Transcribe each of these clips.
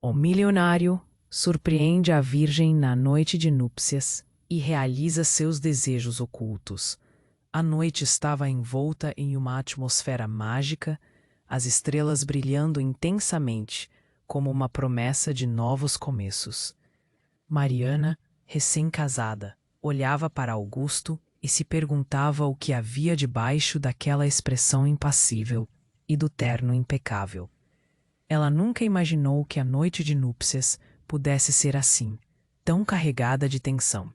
O milionário surpreende a virgem na noite de núpcias e realiza seus desejos ocultos. A noite estava envolta em uma atmosfera mágica, as estrelas brilhando intensamente, como uma promessa de novos começos. Mariana, recém-casada, olhava para Augusto e se perguntava o que havia debaixo daquela expressão impassível e do terno impecável. Ela nunca imaginou que a noite de núpcias pudesse ser assim, tão carregada de tensão.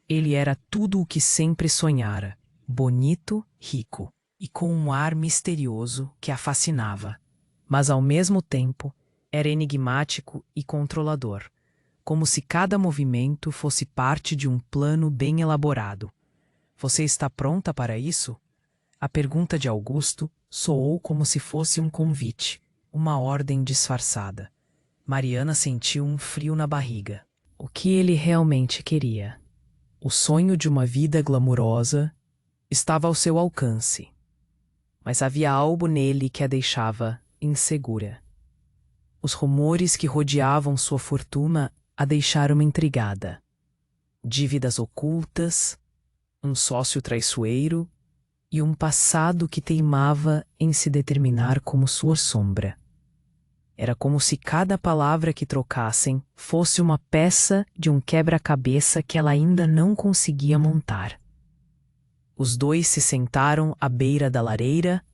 Ele era tudo o que sempre sonhara, bonito, rico e com um ar misterioso que a fascinava. Mas ao mesmo tempo, era enigmático e controlador, como se cada movimento fosse parte de um plano bem elaborado. Você está pronta para isso? A pergunta de Augusto soou como se fosse um convite, uma ordem disfarçada. Mariana sentiu um frio na barriga. O que ele realmente queria? O sonho de uma vida glamurosa estava ao seu alcance, mas havia algo nele que a deixava insegura. Os rumores que rodeavam sua fortuna a deixaram intrigada. Dívidas ocultas, um sócio traiçoeiro e um passado que teimava em se determinar como sua sombra. Era como se cada palavra que trocassem fosse uma peça de um quebra-cabeça que ela ainda não conseguia montar. Os dois se sentaram à beira da lareira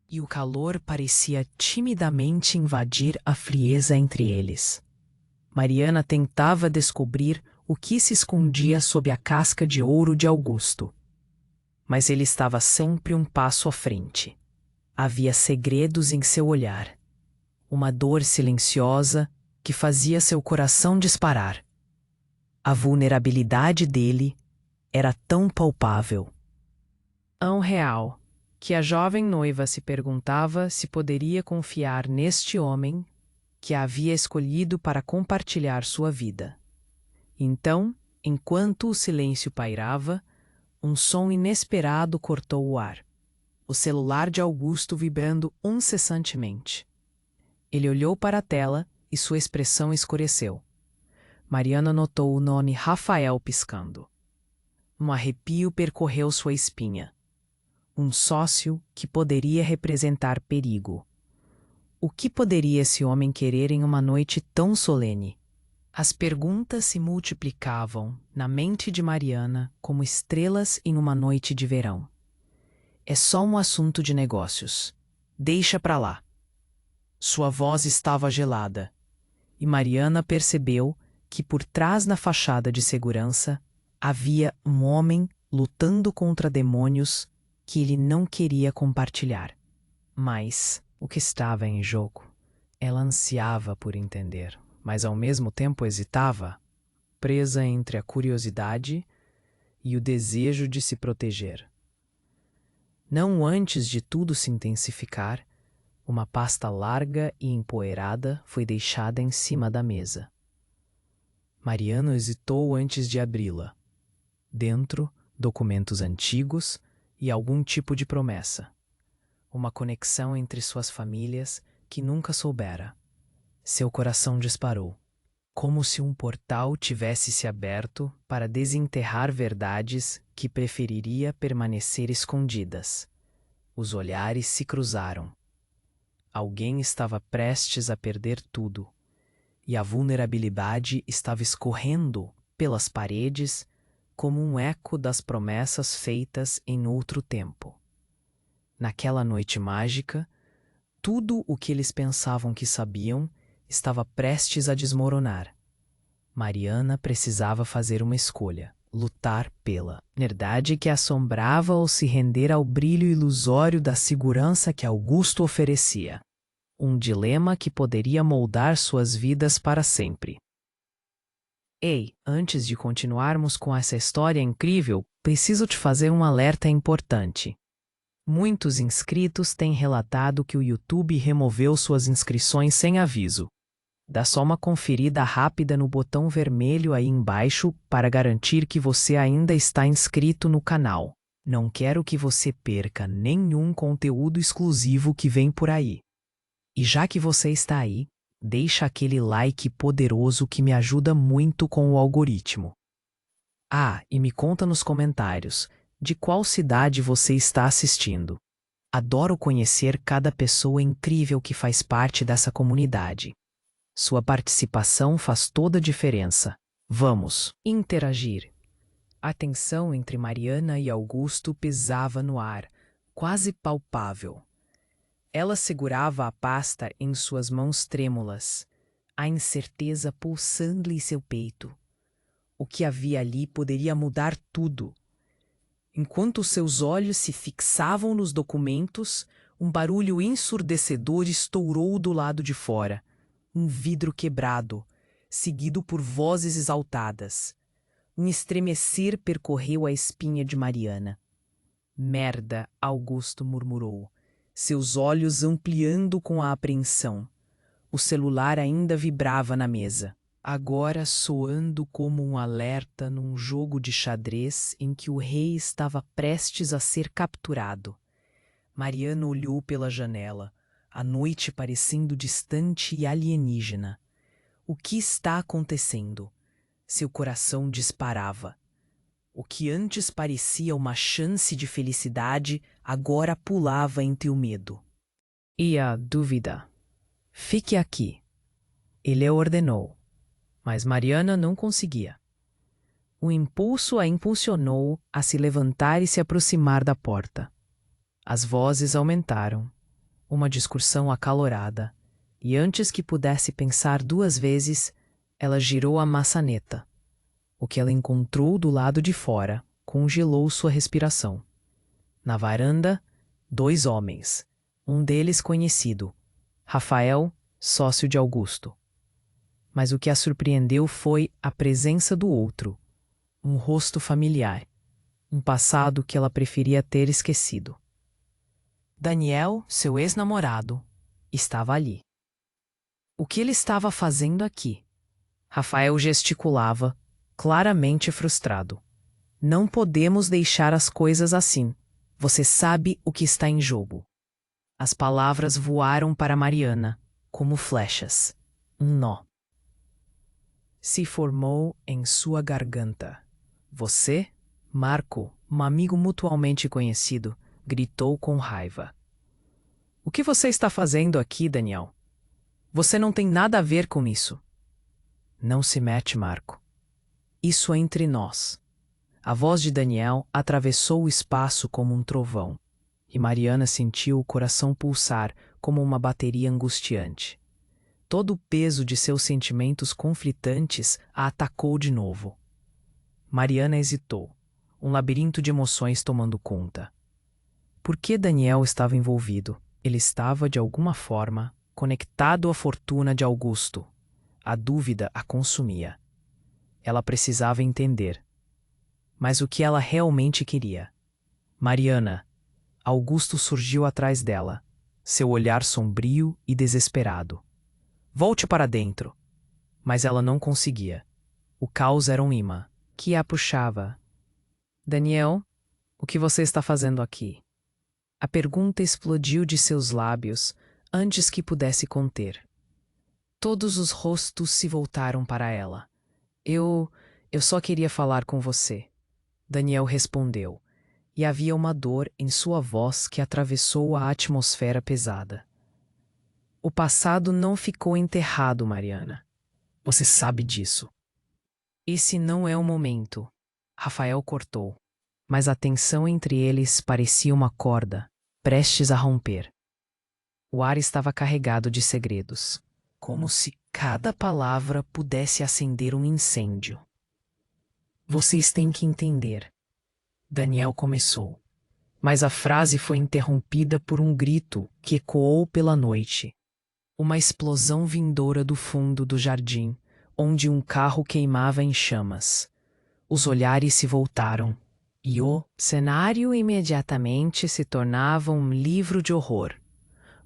e o calor parecia timidamente invadir a frieza entre eles. Mariana tentava descobrir o que se escondia sob a casca de ouro de Augusto. Mas ele estava sempre um passo à frente. Havia segredos em seu olhar, uma dor silenciosa que fazia seu coração disparar. A vulnerabilidade dele era tão palpável, tão real, que a jovem noiva se perguntava se poderia confiar neste homem que a havia escolhido para compartilhar sua vida. Então, enquanto o silêncio pairava, um som inesperado cortou o ar. O celular de Augusto vibrando incessantemente. Ele olhou para a tela e sua expressão escureceu. Mariana notou o nome Rafael piscando. Um arrepio percorreu sua espinha. Um sócio que poderia representar perigo. O que poderia esse homem querer em uma noite tão solene? As perguntas se multiplicavam na mente de Mariana como estrelas em uma noite de verão. É só um assunto de negócios. Deixa pra lá. Sua voz estava gelada, e Mariana percebeu que por trás da fachada de segurança havia um homem lutando contra demônios que ele não queria compartilhar. Mas o que estava em jogo? Ela ansiava por entender, mas ao mesmo tempo hesitava, presa entre a curiosidade e o desejo de se proteger. Não antes de tudo se intensificar, uma pasta larga e empoeirada foi deixada em cima da mesa. Mariana hesitou antes de abri-la. Dentro, documentos antigos e algum tipo de promessa. Uma conexão entre suas famílias que nunca soubera. Seu coração disparou, como se um portal tivesse se aberto para desenterrar verdades que preferiria permanecer escondidas. Os olhares se cruzaram. Alguém estava prestes a perder tudo, e a vulnerabilidade estava escorrendo pelas paredes como um eco das promessas feitas em outro tempo. Naquela noite mágica, tudo o que eles pensavam que sabiam estava prestes a desmoronar. Mariana precisava fazer uma escolha, lutar pela verdade que assombrava ou se render ao brilho ilusório da segurança que Augusto oferecia. Um dilema que poderia moldar suas vidas para sempre. Ei, antes de continuarmos com essa história incrível, preciso te fazer um alerta importante. Muitos inscritos têm relatado que o YouTube removeu suas inscrições sem aviso. Dá só uma conferida rápida no botão vermelho aí embaixo para garantir que você ainda está inscrito no canal. Não quero que você perca nenhum conteúdo exclusivo que vem por aí. E já que você está aí, Deixa aquele like poderoso que me ajuda muito com o algoritmo. Ah, e me conta nos comentários de qual cidade você está assistindo. Adoro conhecer cada pessoa incrível que faz parte dessa comunidade. Sua participação faz toda a diferença. Vamos interagir. A tensão entre Mariana e Augusto pesava no ar, quase palpável. Ela segurava a pasta em suas mãos trêmulas, a incerteza pulsando em seu peito. O que havia ali poderia mudar tudo. Enquanto seus olhos se fixavam nos documentos, um barulho ensurdecedor estourou do lado de fora. Um vidro quebrado, seguido por vozes exaltadas. Um estremecer percorreu a espinha de Mariana. Merda, Augusto murmurou, seus olhos ampliando com a apreensão. O celular ainda vibrava na mesa, agora soando como um alerta num jogo de xadrez em que o rei estava prestes a ser capturado. Mariana olhou pela janela, a noite parecendo distante e alienígena. O que está acontecendo? Seu coração disparava. O que antes parecia uma chance de felicidade, agora pulava entre o medo. E a dúvida. Fique aqui. Ele ordenou, mas Mariana não conseguia. O impulso a impulsionou a se levantar e se aproximar da porta. As vozes aumentaram, uma discussão acalorada, e antes que pudesse pensar duas vezes, ela girou a maçaneta. O que ela encontrou do lado de fora congelou sua respiração. Na varanda, 2 homens, um deles conhecido, Rafael, sócio de Augusto. Mas o que a surpreendeu foi a presença do outro, um rosto familiar, um passado que ela preferia ter esquecido. Daniel, seu ex-namorado, estava ali. O que ele estava fazendo aqui? Rafael gesticulava, claramente frustrado. Não podemos deixar as coisas assim. Você sabe o que está em jogo. As palavras voaram para Mariana, como flechas. Um nó se formou em sua garganta. Você, Marco, um amigo mutualmente conhecido, gritou com raiva. O que você está fazendo aqui, Daniel? Você não tem nada a ver com isso. Não se mete, Marco. Isso é entre nós. A voz de Daniel atravessou o espaço como um trovão, e Mariana sentiu o coração pulsar como uma bateria angustiante. Todo o peso de seus sentimentos conflitantes a atacou de novo. Mariana hesitou, um labirinto de emoções tomando conta. Por que Daniel estava envolvido? Ele estava, de alguma forma, conectado à fortuna de Augusto. A dúvida a consumia. Ela precisava entender. Mas o que ela realmente queria? Mariana. Augusto surgiu atrás dela, seu olhar sombrio e desesperado. Volte para dentro. Mas ela não conseguia. O caos era um imã, que a puxava. Daniel, o que você está fazendo aqui? A pergunta explodiu de seus lábios antes que pudesse conter. Todos os rostos se voltaram para ela. Eu só queria falar com você. Daniel respondeu, e havia uma dor em sua voz que atravessou a atmosfera pesada. O passado não ficou enterrado, Mariana. Você sabe disso. Esse não é o momento. Rafael cortou, mas a tensão entre eles parecia uma corda, prestes a romper. O ar estava carregado de segredos, como se cada palavra pudesse acender um incêndio. Vocês têm que entender. Daniel começou, mas a frase foi interrompida por um grito que ecoou pela noite. Uma explosão vindoura do fundo do jardim, onde um carro queimava em chamas. Os olhares se voltaram, e o cenário imediatamente se tornava um livro de horror.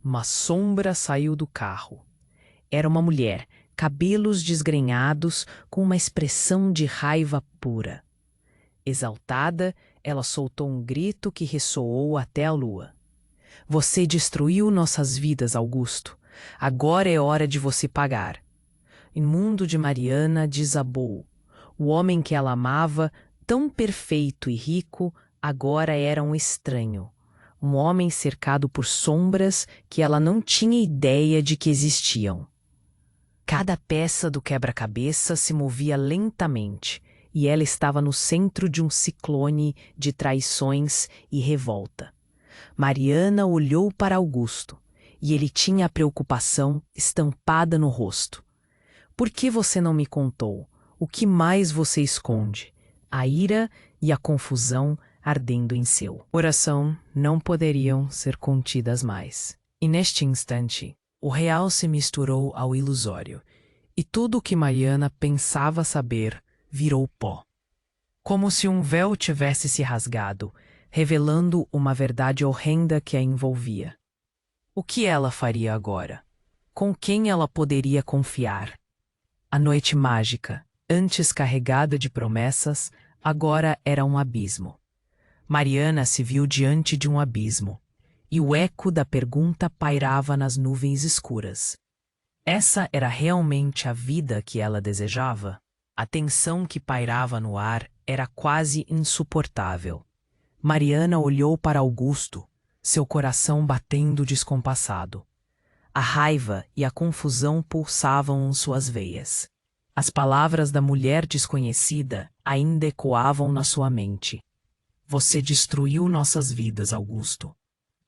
Uma sombra saiu do carro. Era uma mulher, cabelos desgrenhados, com uma expressão de raiva pura. Exaltada, ela soltou um grito que ressoou até a lua. Você destruiu nossas vidas, Augusto. Agora é hora de você pagar. O mundo de Mariana desabou. O homem que ela amava, tão perfeito e rico, agora era um estranho. Um homem cercado por sombras que ela não tinha ideia de que existiam. Cada peça do quebra-cabeça se movia lentamente, e ela estava no centro de um ciclone de traições e revolta. Mariana olhou para Augusto, e ele tinha a preocupação estampada no rosto. Por que você não me contou? O que mais você esconde? A ira e a confusão ardendo em seu coração não poderiam ser contidas mais. E neste instante, o real se misturou ao ilusório, e tudo o que Mariana pensava saber virou pó. Como se um véu tivesse se rasgado, revelando uma verdade horrenda que a envolvia. O que ela faria agora? Com quem ela poderia confiar? A noite mágica, antes carregada de promessas, agora era um abismo. Mariana se viu diante de um abismo, e o eco da pergunta pairava nas nuvens escuras. Essa era realmente a vida que ela desejava? A tensão que pairava no ar era quase insuportável. Mariana olhou para Augusto, seu coração batendo descompassado. A raiva e a confusão pulsavam em suas veias. As palavras da mulher desconhecida ainda ecoavam na sua mente. Você destruiu nossas vidas, Augusto.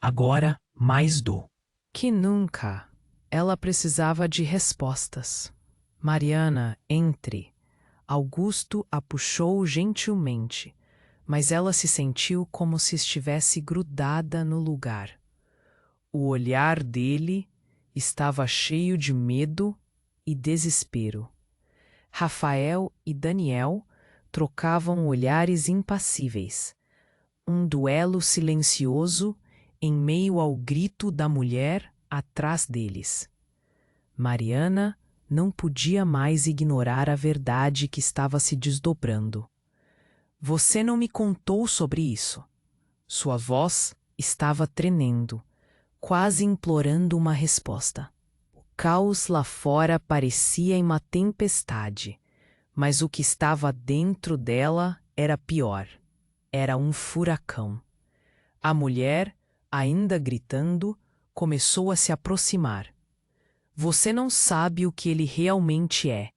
Agora, mais do que nunca, ela precisava de respostas. Mariana, entre. Augusto a puxou gentilmente, mas ela se sentiu como se estivesse grudada no lugar. O olhar dele estava cheio de medo e desespero. Rafael e Daniel trocavam olhares impassíveis. Um duelo silencioso em meio ao grito da mulher atrás deles. Mariana não podia mais ignorar a verdade que estava se desdobrando. Você não me contou sobre isso. Sua voz estava tremendo, quase implorando uma resposta. O caos lá fora parecia uma tempestade, mas o que estava dentro dela era pior. Era um furacão. A mulher, ainda gritando, começou a se aproximar. Você não sabe o que ele realmente é.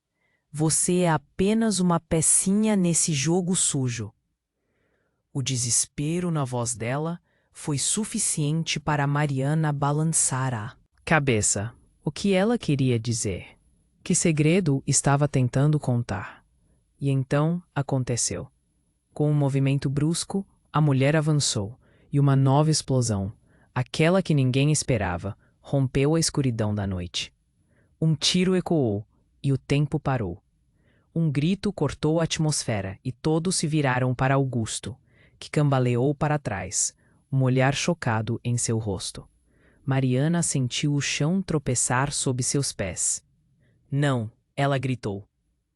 Você é apenas uma pecinha nesse jogo sujo. O desespero na voz dela foi suficiente para Mariana balançar a cabeça. O que ela queria dizer? Que segredo estava tentando contar? E então aconteceu. Com um movimento brusco, a mulher avançou, e uma nova explosão, aquela que ninguém esperava, rompeu a escuridão da noite. Um tiro ecoou, e o tempo parou. Um grito cortou a atmosfera, e todos se viraram para Augusto, que cambaleou para trás, um olhar chocado em seu rosto. Mariana sentiu o chão tropeçar sob seus pés. Não, ela gritou.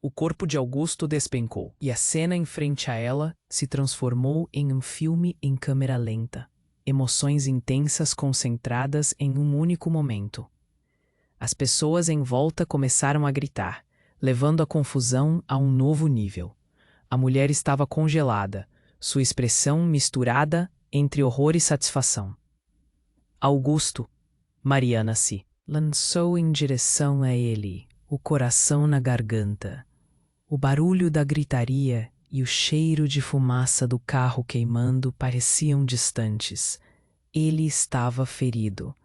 O corpo de Augusto despencou, e a cena em frente a ela se transformou em um filme em câmera lenta, emoções intensas concentradas em um único momento. As pessoas em volta começaram a gritar, levando a confusão a um novo nível. A mulher estava congelada, sua expressão misturada entre horror e satisfação. Augusto, Mariana se lançou em direção a ele, o coração na garganta. O barulho da gritaria e o cheiro de fumaça do carro queimando pareciam distantes. Ele estava ferido.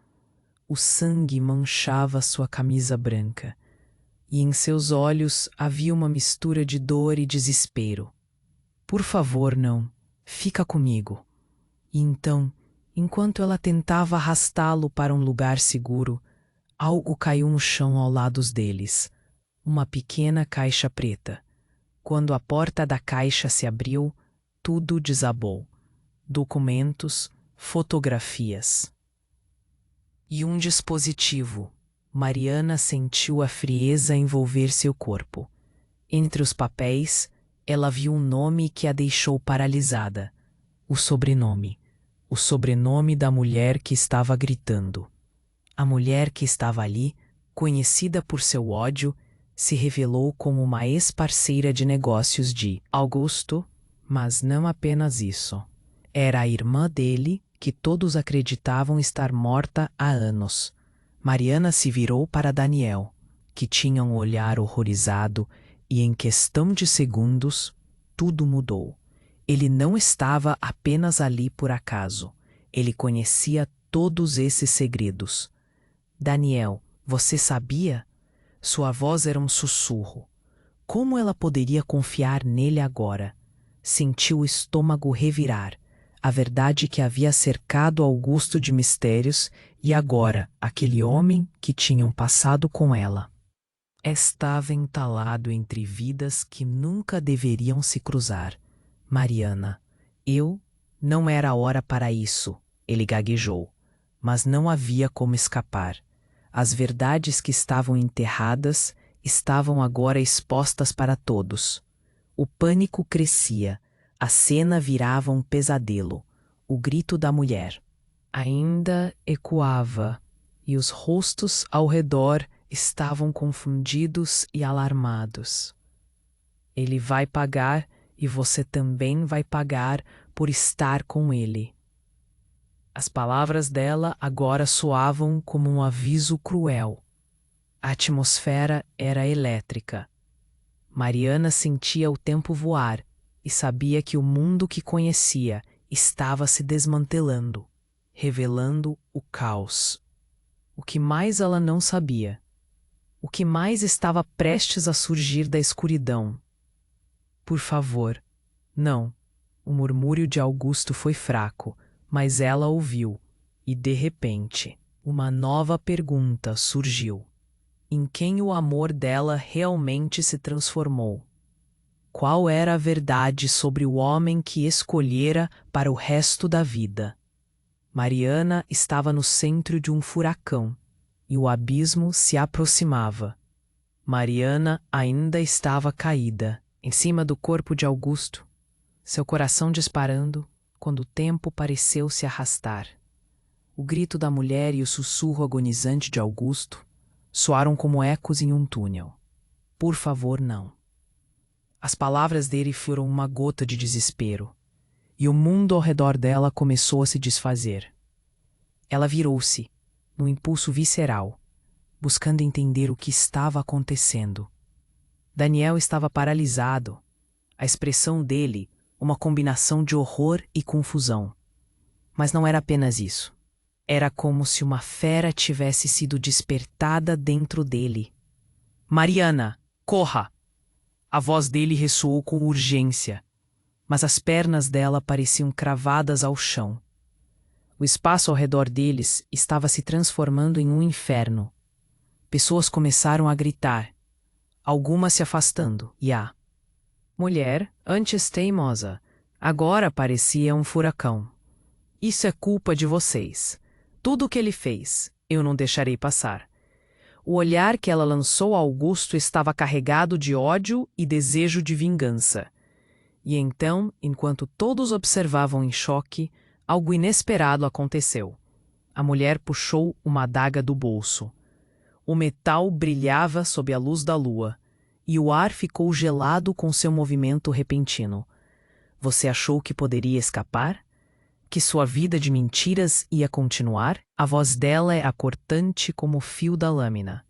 O sangue manchava sua camisa branca, e em seus olhos havia uma mistura de dor e desespero. Por favor, não. Fica comigo. E então, enquanto ela tentava arrastá-lo para um lugar seguro, algo caiu no chão ao lado deles. Uma pequena caixa preta. Quando a porta da caixa se abriu, tudo desabou. Documentos, fotografias. E um dispositivo. Mariana sentiu a frieza envolver seu corpo. Entre os papéis, ela viu um nome que a deixou paralisada. O sobrenome. O sobrenome da mulher que estava gritando. A mulher que estava ali, conhecida por seu ódio, se revelou como uma ex-parceira de negócios de Augusto, mas não apenas isso. Era a irmã dele, que todos acreditavam estar morta há anos. Mariana se virou para Daniel, que tinha um olhar horrorizado, e em questão de segundos, tudo mudou. Ele não estava apenas ali por acaso. Ele conhecia todos esses segredos. Daniel, você sabia? Sua voz era um sussurro. Como ela poderia confiar nele agora? Sentiu o estômago revirar. A verdade que havia cercado Augusto de mistérios e agora aquele homem que tinham passado com ela. Estava entalado entre vidas que nunca deveriam se cruzar. Mariana, não era hora para isso, ele gaguejou. Mas não havia como escapar. As verdades que estavam enterradas estavam agora expostas para todos. O pânico crescia. A cena virava um pesadelo. O grito da mulher ainda ecoava, e os rostos ao redor estavam confundidos e alarmados. Ele vai pagar e você também vai pagar por estar com ele. As palavras dela agora soavam como um aviso cruel. A atmosfera era elétrica. Mariana sentia o tempo voar e sabia que o mundo que conhecia estava se desmantelando, revelando o caos. O que mais ela não sabia? O que mais estava prestes a surgir da escuridão? Por favor, não. O murmúrio de Augusto foi fraco, mas ela ouviu, e de repente, uma nova pergunta surgiu. Em quem o amor dela realmente se transformou? Qual era a verdade sobre o homem que escolhera para o resto da vida? Mariana estava no centro de um furacão, e o abismo se aproximava. Mariana ainda estava caída, em cima do corpo de Augusto, seu coração disparando, quando o tempo pareceu se arrastar. O grito da mulher e o sussurro agonizante de Augusto soaram como ecos em um túnel. Por favor, não. As palavras dele foram uma gota de desespero, e o mundo ao redor dela começou a se desfazer. Ela virou-se, num impulso visceral, buscando entender o que estava acontecendo. Daniel estava paralisado. A expressão dele, uma combinação de horror e confusão. Mas não era apenas isso. Era como se uma fera tivesse sido despertada dentro dele. Mariana, corra! A voz dele ressoou com urgência, mas as pernas dela pareciam cravadas ao chão. O espaço ao redor deles estava se transformando em um inferno. Pessoas começaram a gritar, algumas se afastando, e a mulher, antes teimosa, agora parecia um furacão. Isso é culpa de vocês. Tudo o que ele fez, eu não deixarei passar. O olhar que ela lançou a Augusto estava carregado de ódio e desejo de vingança. E então, enquanto todos observavam em choque, algo inesperado aconteceu. A mulher puxou uma adaga do bolso. O metal brilhava sob a luz da lua, e o ar ficou gelado com seu movimento repentino. Você achou que poderia escapar? Que sua vida de mentiras ia continuar? A voz dela era cortante como o fio da lâmina.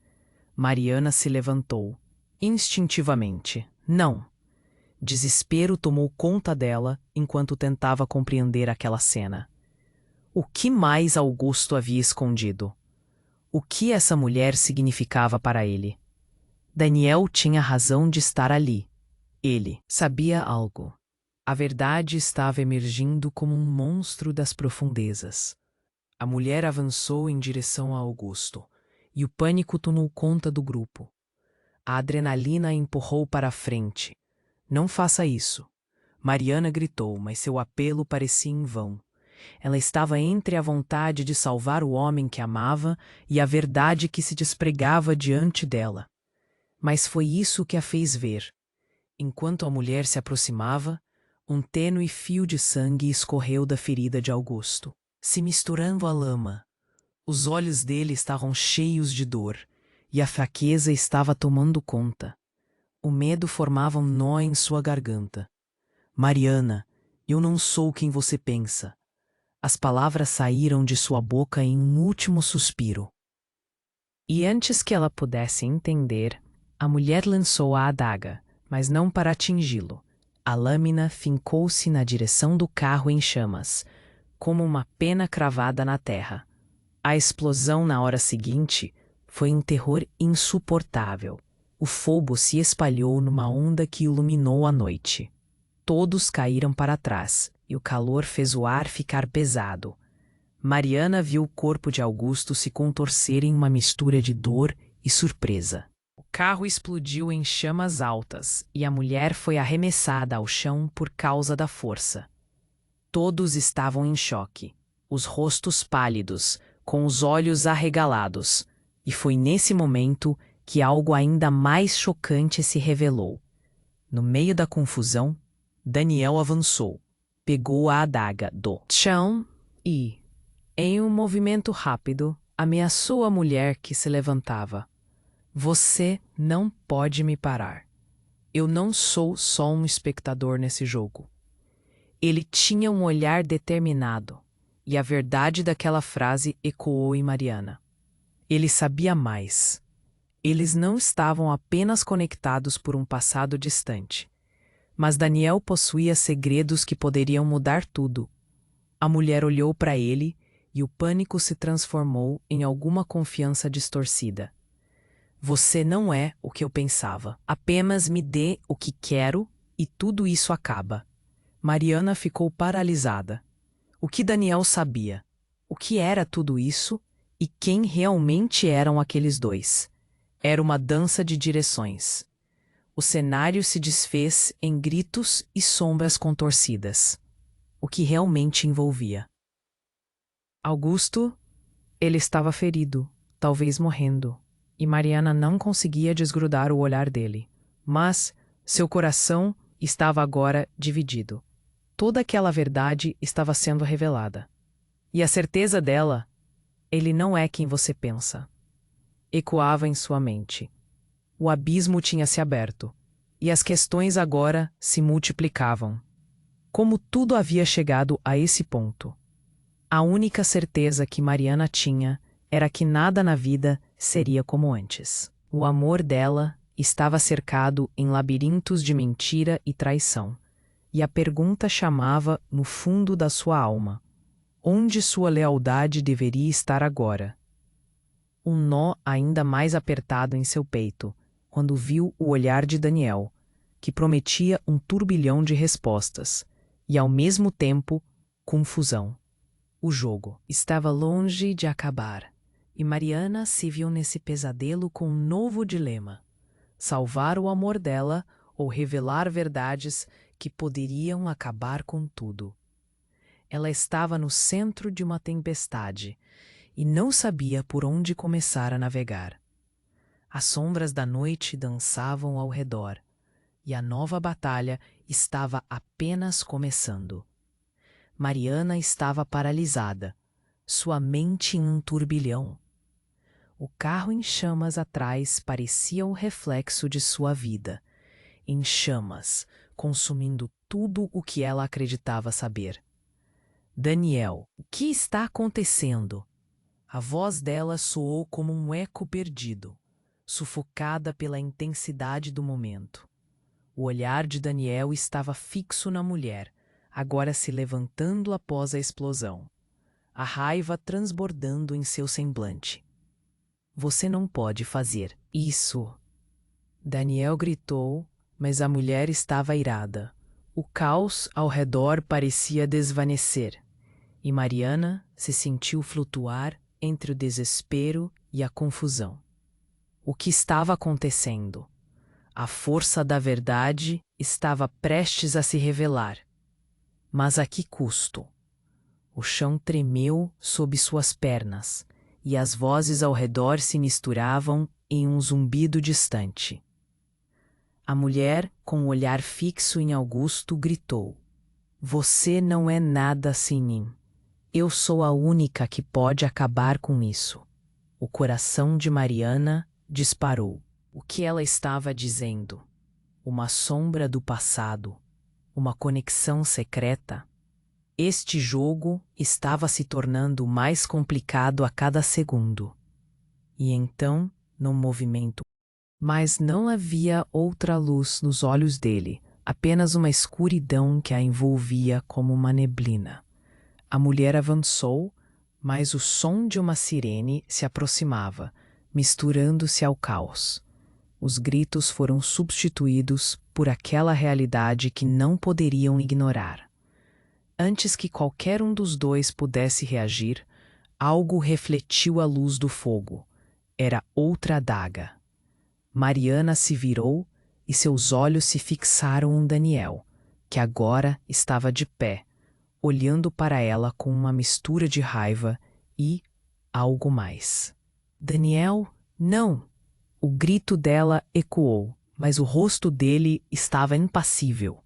Mariana se levantou. Instintivamente. Não. Desespero tomou conta dela enquanto tentava compreender aquela cena. O que mais Augusto havia escondido? O que essa mulher significava para ele? Daniel tinha razão de estar ali. Ele sabia algo. A verdade estava emergindo como um monstro das profundezas. A mulher avançou em direção a Augusto, e o pânico tomou conta do grupo. A adrenalina a empurrou para a frente. Não faça isso. Mariana gritou, mas seu apelo parecia em vão. Ela estava entre a vontade de salvar o homem que amava e a verdade que se despregava diante dela. Mas foi isso que a fez ver. Enquanto a mulher se aproximava, um tênue fio de sangue escorreu da ferida de Augusto, se misturando à lama. Os olhos dele estavam cheios de dor, e a fraqueza estava tomando conta. O medo formava um nó em sua garganta. Mariana, eu não sou quem você pensa. As palavras saíram de sua boca em um último suspiro. E antes que ela pudesse entender, a mulher lançou a adaga, mas não para atingi-lo. A lâmina fincou-se na direção do carro em chamas, como uma pena cravada na terra. A explosão na hora seguinte foi um terror insuportável. O fogo se espalhou numa onda que iluminou a noite. Todos caíram para trás, e o calor fez o ar ficar pesado. Mariana viu o corpo de Augusto se contorcer em uma mistura de dor e surpresa. O carro explodiu em chamas altas, e a mulher foi arremessada ao chão por causa da força. Todos estavam em choque, os rostos pálidos, com os olhos arregalados, e foi nesse momento que algo ainda mais chocante se revelou. No meio da confusão, Daniel avançou, pegou a adaga do chão e, em um movimento rápido, ameaçou a mulher que se levantava. Você não pode me parar. Eu não sou só um espectador nesse jogo. Ele tinha um olhar determinado, e a verdade daquela frase ecoou em Mariana. Ele sabia mais. Eles não estavam apenas conectados por um passado distante. Mas Daniel possuía segredos que poderiam mudar tudo. A mulher olhou para ele e o pânico se transformou em alguma confiança distorcida. Você não é o que eu pensava. Apenas me dê o que quero e tudo isso acaba. Mariana ficou paralisada. O que Daniel sabia? O que era tudo isso? E quem realmente eram aqueles dois? Era uma dança de direções. O cenário se desfez em gritos e sombras contorcidas. O que realmente envolvia? Augusto, ele estava ferido, talvez morrendo, e Mariana não conseguia desgrudar o olhar dele. Mas seu coração estava agora dividido. Toda aquela verdade estava sendo revelada. E a certeza dela, ele não é quem você pensa, ecoava em sua mente. O abismo tinha se aberto, e as questões agora se multiplicavam. Como tudo havia chegado a esse ponto? A única certeza que Mariana tinha era que nada na vida seria como antes. O amor dela estava cercado em labirintos de mentira e traição, e a pergunta chamava no fundo da sua alma: onde sua lealdade deveria estar agora? Um nó ainda mais apertado em seu peito, quando viu o olhar de Daniel, que prometia um turbilhão de respostas, e ao mesmo tempo, confusão. O jogo estava longe de acabar, e Mariana se viu nesse pesadelo com um novo dilema: salvar o amor dela ou revelar verdades que poderiam acabar com tudo. Ela estava no centro de uma tempestade e não sabia por onde começar a navegar. As sombras da noite dançavam ao redor, e a nova batalha estava apenas começando. Mariana estava paralisada, sua mente em um turbilhão. O carro em chamas atrás parecia o reflexo de sua vida, em chamas, consumindo tudo o que ela acreditava saber. Daniel, o que está acontecendo? A voz dela soou como um eco perdido, sufocada pela intensidade do momento. O olhar de Daniel estava fixo na mulher, agora se levantando após a explosão, a raiva transbordando em seu semblante. Você não pode fazer isso. Daniel gritou, mas a mulher estava irada. O caos ao redor parecia desvanecer, e Mariana se sentiu flutuar entre o desespero e a confusão. O que estava acontecendo? A força da verdade estava prestes a se revelar. Mas a que custo? O chão tremeu sob suas pernas, e as vozes ao redor se misturavam em um zumbido distante. A mulher, com o olhar fixo em Augusto, gritou: Você não é nada sem mim. Eu sou a única que pode acabar com isso. O coração de Mariana disparou. O que ela estava dizendo? Uma sombra do passado? Uma conexão secreta? Este jogo estava se tornando mais complicado a cada segundo. E então, num movimento. Mas não havia outra luz nos olhos dele, apenas uma escuridão que a envolvia como uma neblina. A mulher avançou, mas o som de uma sirene se aproximava, misturando-se ao caos. Os gritos foram substituídos por aquela realidade que não poderiam ignorar. Antes que qualquer um dos dois pudesse reagir, algo refletiu a luz do fogo. Era outra adaga. Mariana se virou e seus olhos se fixaram em Daniel, que agora estava de pé, olhando para ela com uma mistura de raiva e algo mais. Daniel, não! O grito dela ecoou, mas o rosto dele estava impassível.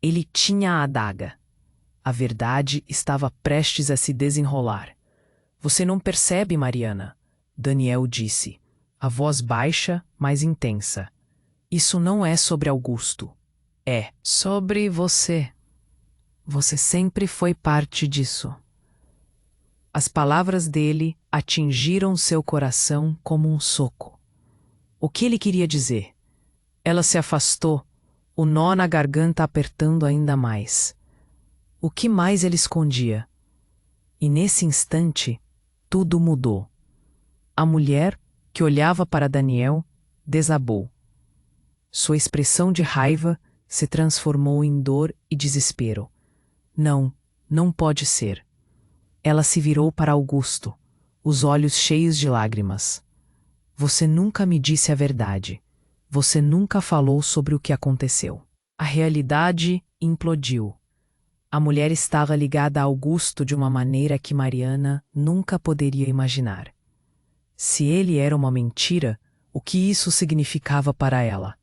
Ele tinha a adaga. A verdade estava prestes a se desenrolar. Você não percebe, Mariana? Daniel disse, a voz baixa, mas intensa. Isso não é sobre Augusto. É sobre você. Você sempre foi parte disso. As palavras dele atingiram seu coração como um soco. O que ele queria dizer? Ela se afastou, o nó na garganta apertando ainda mais. O que mais ele escondia? E nesse instante, tudo mudou. A mulher, que olhava para Daniel, desabou. Sua expressão de raiva se transformou em dor e desespero. Não, não pode ser. Ela se virou para Augusto, os olhos cheios de lágrimas. Você nunca me disse a verdade. Você nunca falou sobre o que aconteceu. A realidade implodiu. A mulher estava ligada a Augusto de uma maneira que Mariana nunca poderia imaginar. Se ele era uma mentira, o que isso significava para ela?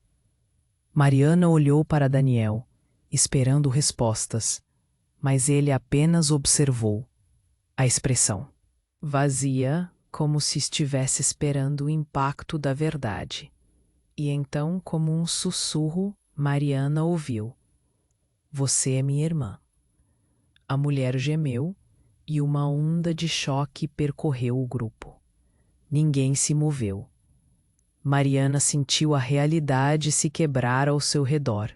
Mariana olhou para Daniel, esperando respostas, mas ele apenas observou. A expressão vazia, como se estivesse esperando o impacto da verdade. E então, como um sussurro, Mariana ouviu. Você é minha irmã. A mulher gemeu e uma onda de choque percorreu o grupo. Ninguém se moveu. Mariana sentiu a realidade se quebrar ao seu redor.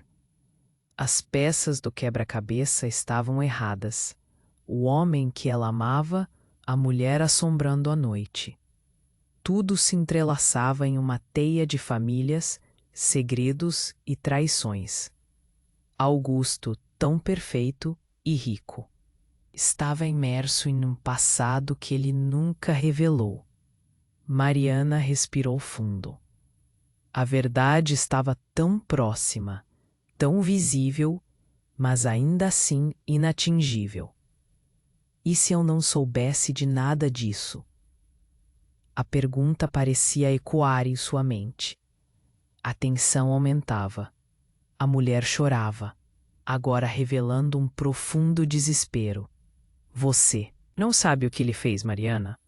As peças do quebra-cabeça estavam erradas. O homem que ela amava, a mulher assombrando a noite. Tudo se entrelaçava em uma teia de famílias, segredos e traições. Augusto, tão perfeito e rico, estava imerso em um passado que ele nunca revelou. Mariana respirou fundo. A verdade estava tão próxima, tão visível, mas ainda assim inatingível. E se eu não soubesse de nada disso? A pergunta parecia ecoar em sua mente. A tensão aumentava. A mulher chorava, agora revelando um profundo desespero. Você não sabe o que ele fez, Mariana?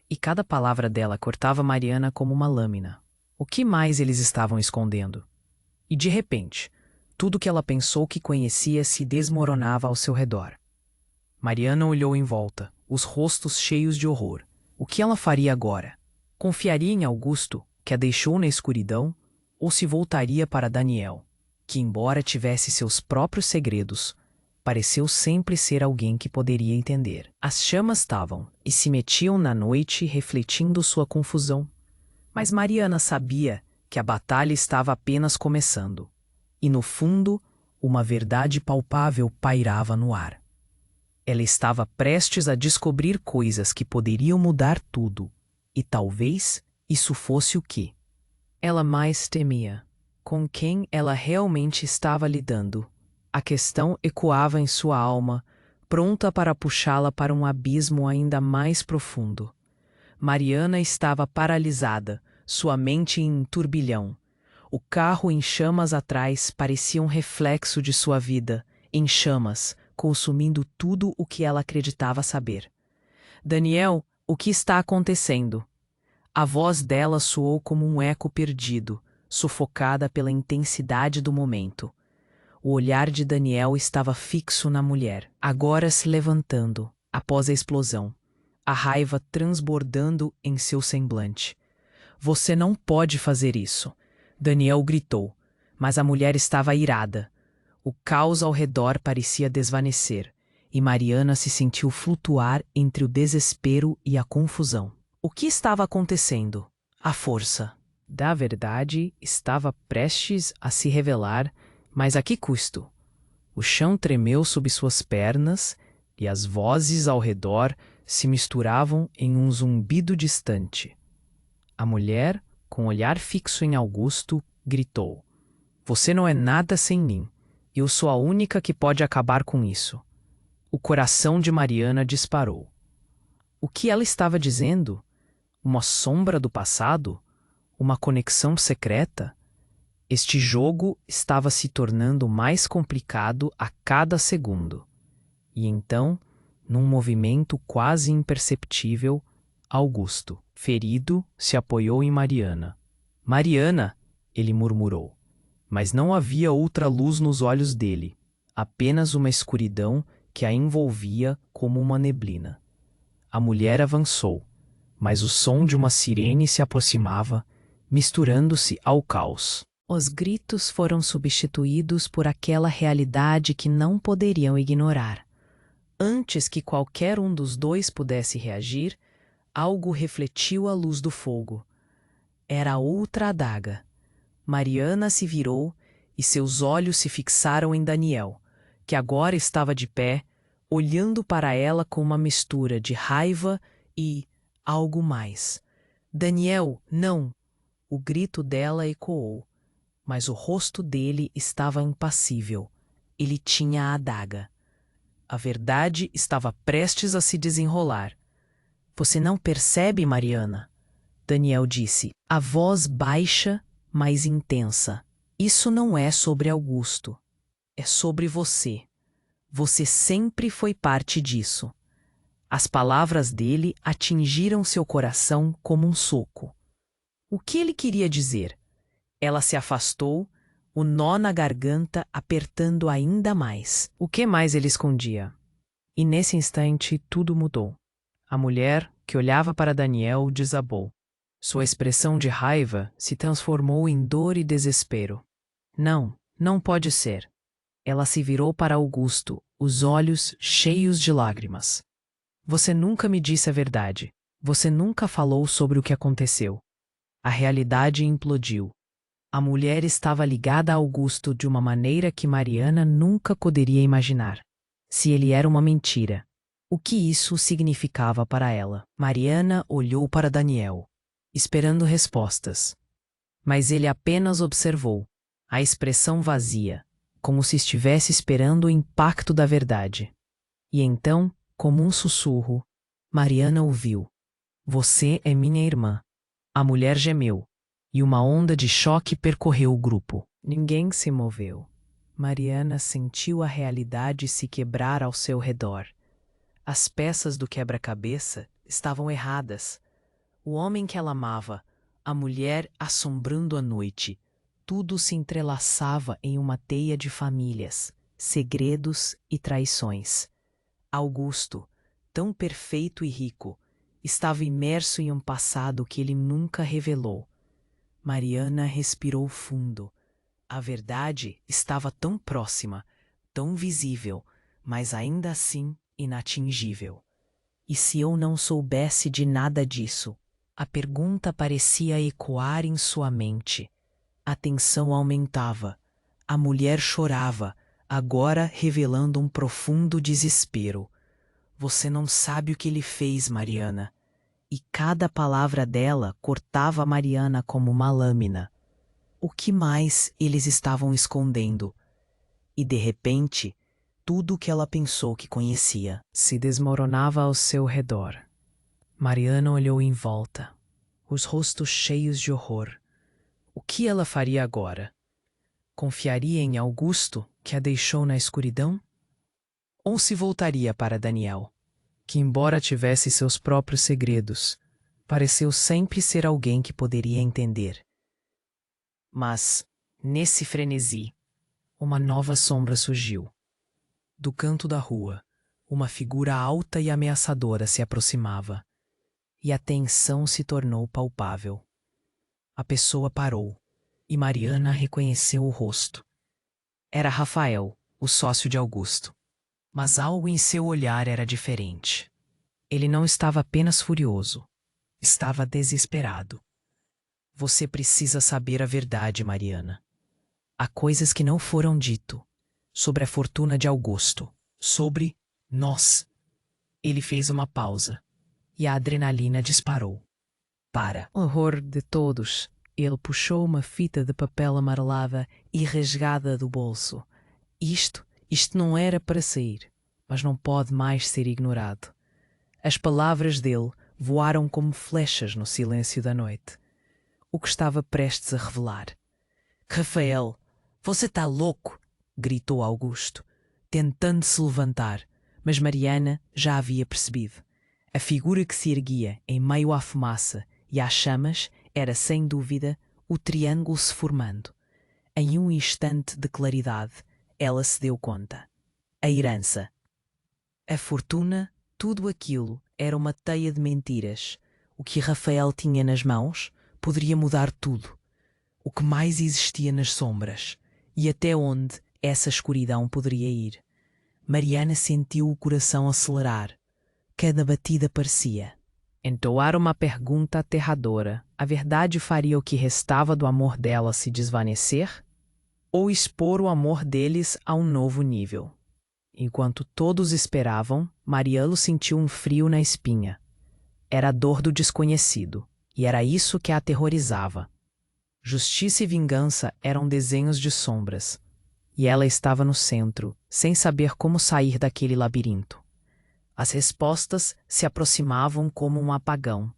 E cada palavra dela cortava Mariana como uma lâmina. O que mais eles estavam escondendo? E de repente, tudo que ela pensou que conhecia se desmoronava ao seu redor. Mariana olhou em volta, os rostos cheios de horror. O que ela faria agora? Confiaria em Augusto, que a deixou na escuridão, ou se voltaria para Daniel, que, embora tivesse seus próprios segredos, pareceu sempre ser alguém que poderia entender. As chamas estavam e se metiam na noite, refletindo sua confusão. Mas Mariana sabia que a batalha estava apenas começando. E no fundo, uma verdade palpável pairava no ar. Ela estava prestes a descobrir coisas que poderiam mudar tudo. E talvez isso fosse o que ela mais temia. Com quem ela realmente estava lidando. A questão ecoava em sua alma, pronta para puxá-la para um abismo ainda mais profundo. Mariana estava paralisada, sua mente em turbilhão. O carro em chamas atrás parecia um reflexo de sua vida, em chamas, consumindo tudo o que ela acreditava saber. Daniel, o que está acontecendo? A voz dela soou como um eco perdido, sufocada pela intensidade do momento. O olhar de Daniel estava fixo na mulher, agora se levantando, após a explosão, a raiva transbordando em seu semblante. Você não pode fazer isso, Daniel gritou, mas a mulher estava irada. O caos ao redor parecia desvanecer, e Mariana se sentiu flutuar entre o desespero e a confusão. O que estava acontecendo? A força da verdade estava prestes a se revelar, mas a que custo? O chão tremeu sob suas pernas e as vozes ao redor se misturavam em um zumbido distante. A mulher, com o olhar fixo em Augusto, gritou: Você não é nada sem mim. Eu sou a única que pode acabar com isso. O coração de Mariana disparou. O que ela estava dizendo? Uma sombra do passado? Uma conexão secreta? Este jogo estava se tornando mais complicado a cada segundo. E então, num movimento quase imperceptível, Augusto, ferido, se apoiou em Mariana. Mariana, ele murmurou. Mas não havia outra luz nos olhos dele, apenas uma escuridão que a envolvia como uma neblina. A mulher avançou, mas o som de uma sirene se aproximava, misturando-se ao caos. Os gritos foram substituídos por aquela realidade que não poderiam ignorar. Antes que qualquer um dos dois pudesse reagir, algo refletiu a luz do fogo. Era outra adaga. Mariana se virou e seus olhos se fixaram em Daniel, que agora estava de pé, olhando para ela com uma mistura de raiva e algo mais. Daniel, não! O grito dela ecoou, mas o rosto dele estava impassível. Ele tinha a adaga. A verdade estava prestes a se desenrolar. Você não percebe, Mariana? Daniel disse, a voz baixa, mas intensa. Isso não é sobre Augusto. É sobre você. Você sempre foi parte disso. As palavras dele atingiram seu coração como um soco. O que ele queria dizer? Ela se afastou, o nó na garganta apertando ainda mais. O que mais ele escondia? E nesse instante tudo mudou. A mulher, que olhava para Daniel, desabou. Sua expressão de raiva se transformou em dor e desespero. Não, não pode ser. Ela se virou para Augusto, os olhos cheios de lágrimas. Você nunca me disse a verdade. Você nunca falou sobre o que aconteceu. A realidade implodiu. A mulher estava ligada a Augusto de uma maneira que Mariana nunca poderia imaginar. Se ele era uma mentira, o que isso significava para ela? Mariana olhou para Daniel, esperando respostas. Mas ele apenas observou, a expressão vazia, como se estivesse esperando o impacto da verdade. E então, como um sussurro, Mariana ouviu: Você é minha irmã. A mulher gemeu, e uma onda de choque percorreu o grupo. Ninguém se moveu. Mariana sentiu a realidade se quebrar ao seu redor. As peças do quebra-cabeça estavam erradas. O homem que ela amava, a mulher assombrando a noite, tudo se entrelaçava em uma teia de famílias, segredos e traições. Augusto, tão perfeito e rico, estava imerso em um passado que ele nunca revelou. Mariana respirou fundo. A verdade estava tão próxima, tão visível, mas ainda assim inatingível. E se eu não soubesse de nada disso? A pergunta parecia ecoar em sua mente. A tensão aumentava. A mulher chorava, agora revelando um profundo desespero. Você não sabe o que ele fez, Mariana. E cada palavra dela cortava Mariana como uma lâmina. O que mais eles estavam escondendo? E de repente, tudo o que ela pensou que conhecia se desmoronava ao seu redor. Mariana olhou em volta, os rostos cheios de horror. O que ela faria agora? Confiaria em Augusto, que a deixou na escuridão? Ou se voltaria para Daniel, que, embora tivesse seus próprios segredos, pareceu sempre ser alguém que poderia entender. Mas, nesse frenesi, uma nova sombra surgiu. Do canto da rua, uma figura alta e ameaçadora se aproximava, e a tensão se tornou palpável. A pessoa parou, e Mariana reconheceu o rosto. Era Rafael, o sócio de Augusto. Mas algo em seu olhar era diferente. Ele não estava apenas furioso, estava desesperado. Você precisa saber a verdade, Mariana. Há coisas que não foram dito sobre a fortuna de Augusto, sobre nós. Ele fez uma pausa e a adrenalina disparou. Para o horror de todos, ele puxou uma fita de papel amarelada e rasgada do bolso. Isto não era para sair, mas não pode mais ser ignorado. As palavras dele voaram como flechas no silêncio da noite. O que estava prestes a revelar. Rafael, você está louco! Gritou Augusto, tentando se levantar, mas Mariana já havia percebido. A figura que se erguia em meio à fumaça e às chamas era, sem dúvida, o triângulo se formando. Em um instante de claridade, ela se deu conta. A herança. A fortuna, tudo aquilo, era uma teia de mentiras. O que Rafael tinha nas mãos poderia mudar tudo. O que mais existia nas sombras, e até onde essa escuridão poderia ir. Mariana sentiu o coração acelerar. Cada batida parecia entoar uma pergunta aterradora. A verdade faria o que restava do amor dela se desvanecer? Ou expor o amor deles a um novo nível? Enquanto todos esperavam, Mariano sentiu um frio na espinha. Era a dor do desconhecido, e era isso que a aterrorizava. Justiça e vingança eram desenhos de sombras, e ela estava no centro, sem saber como sair daquele labirinto. As respostas se aproximavam como um apagão.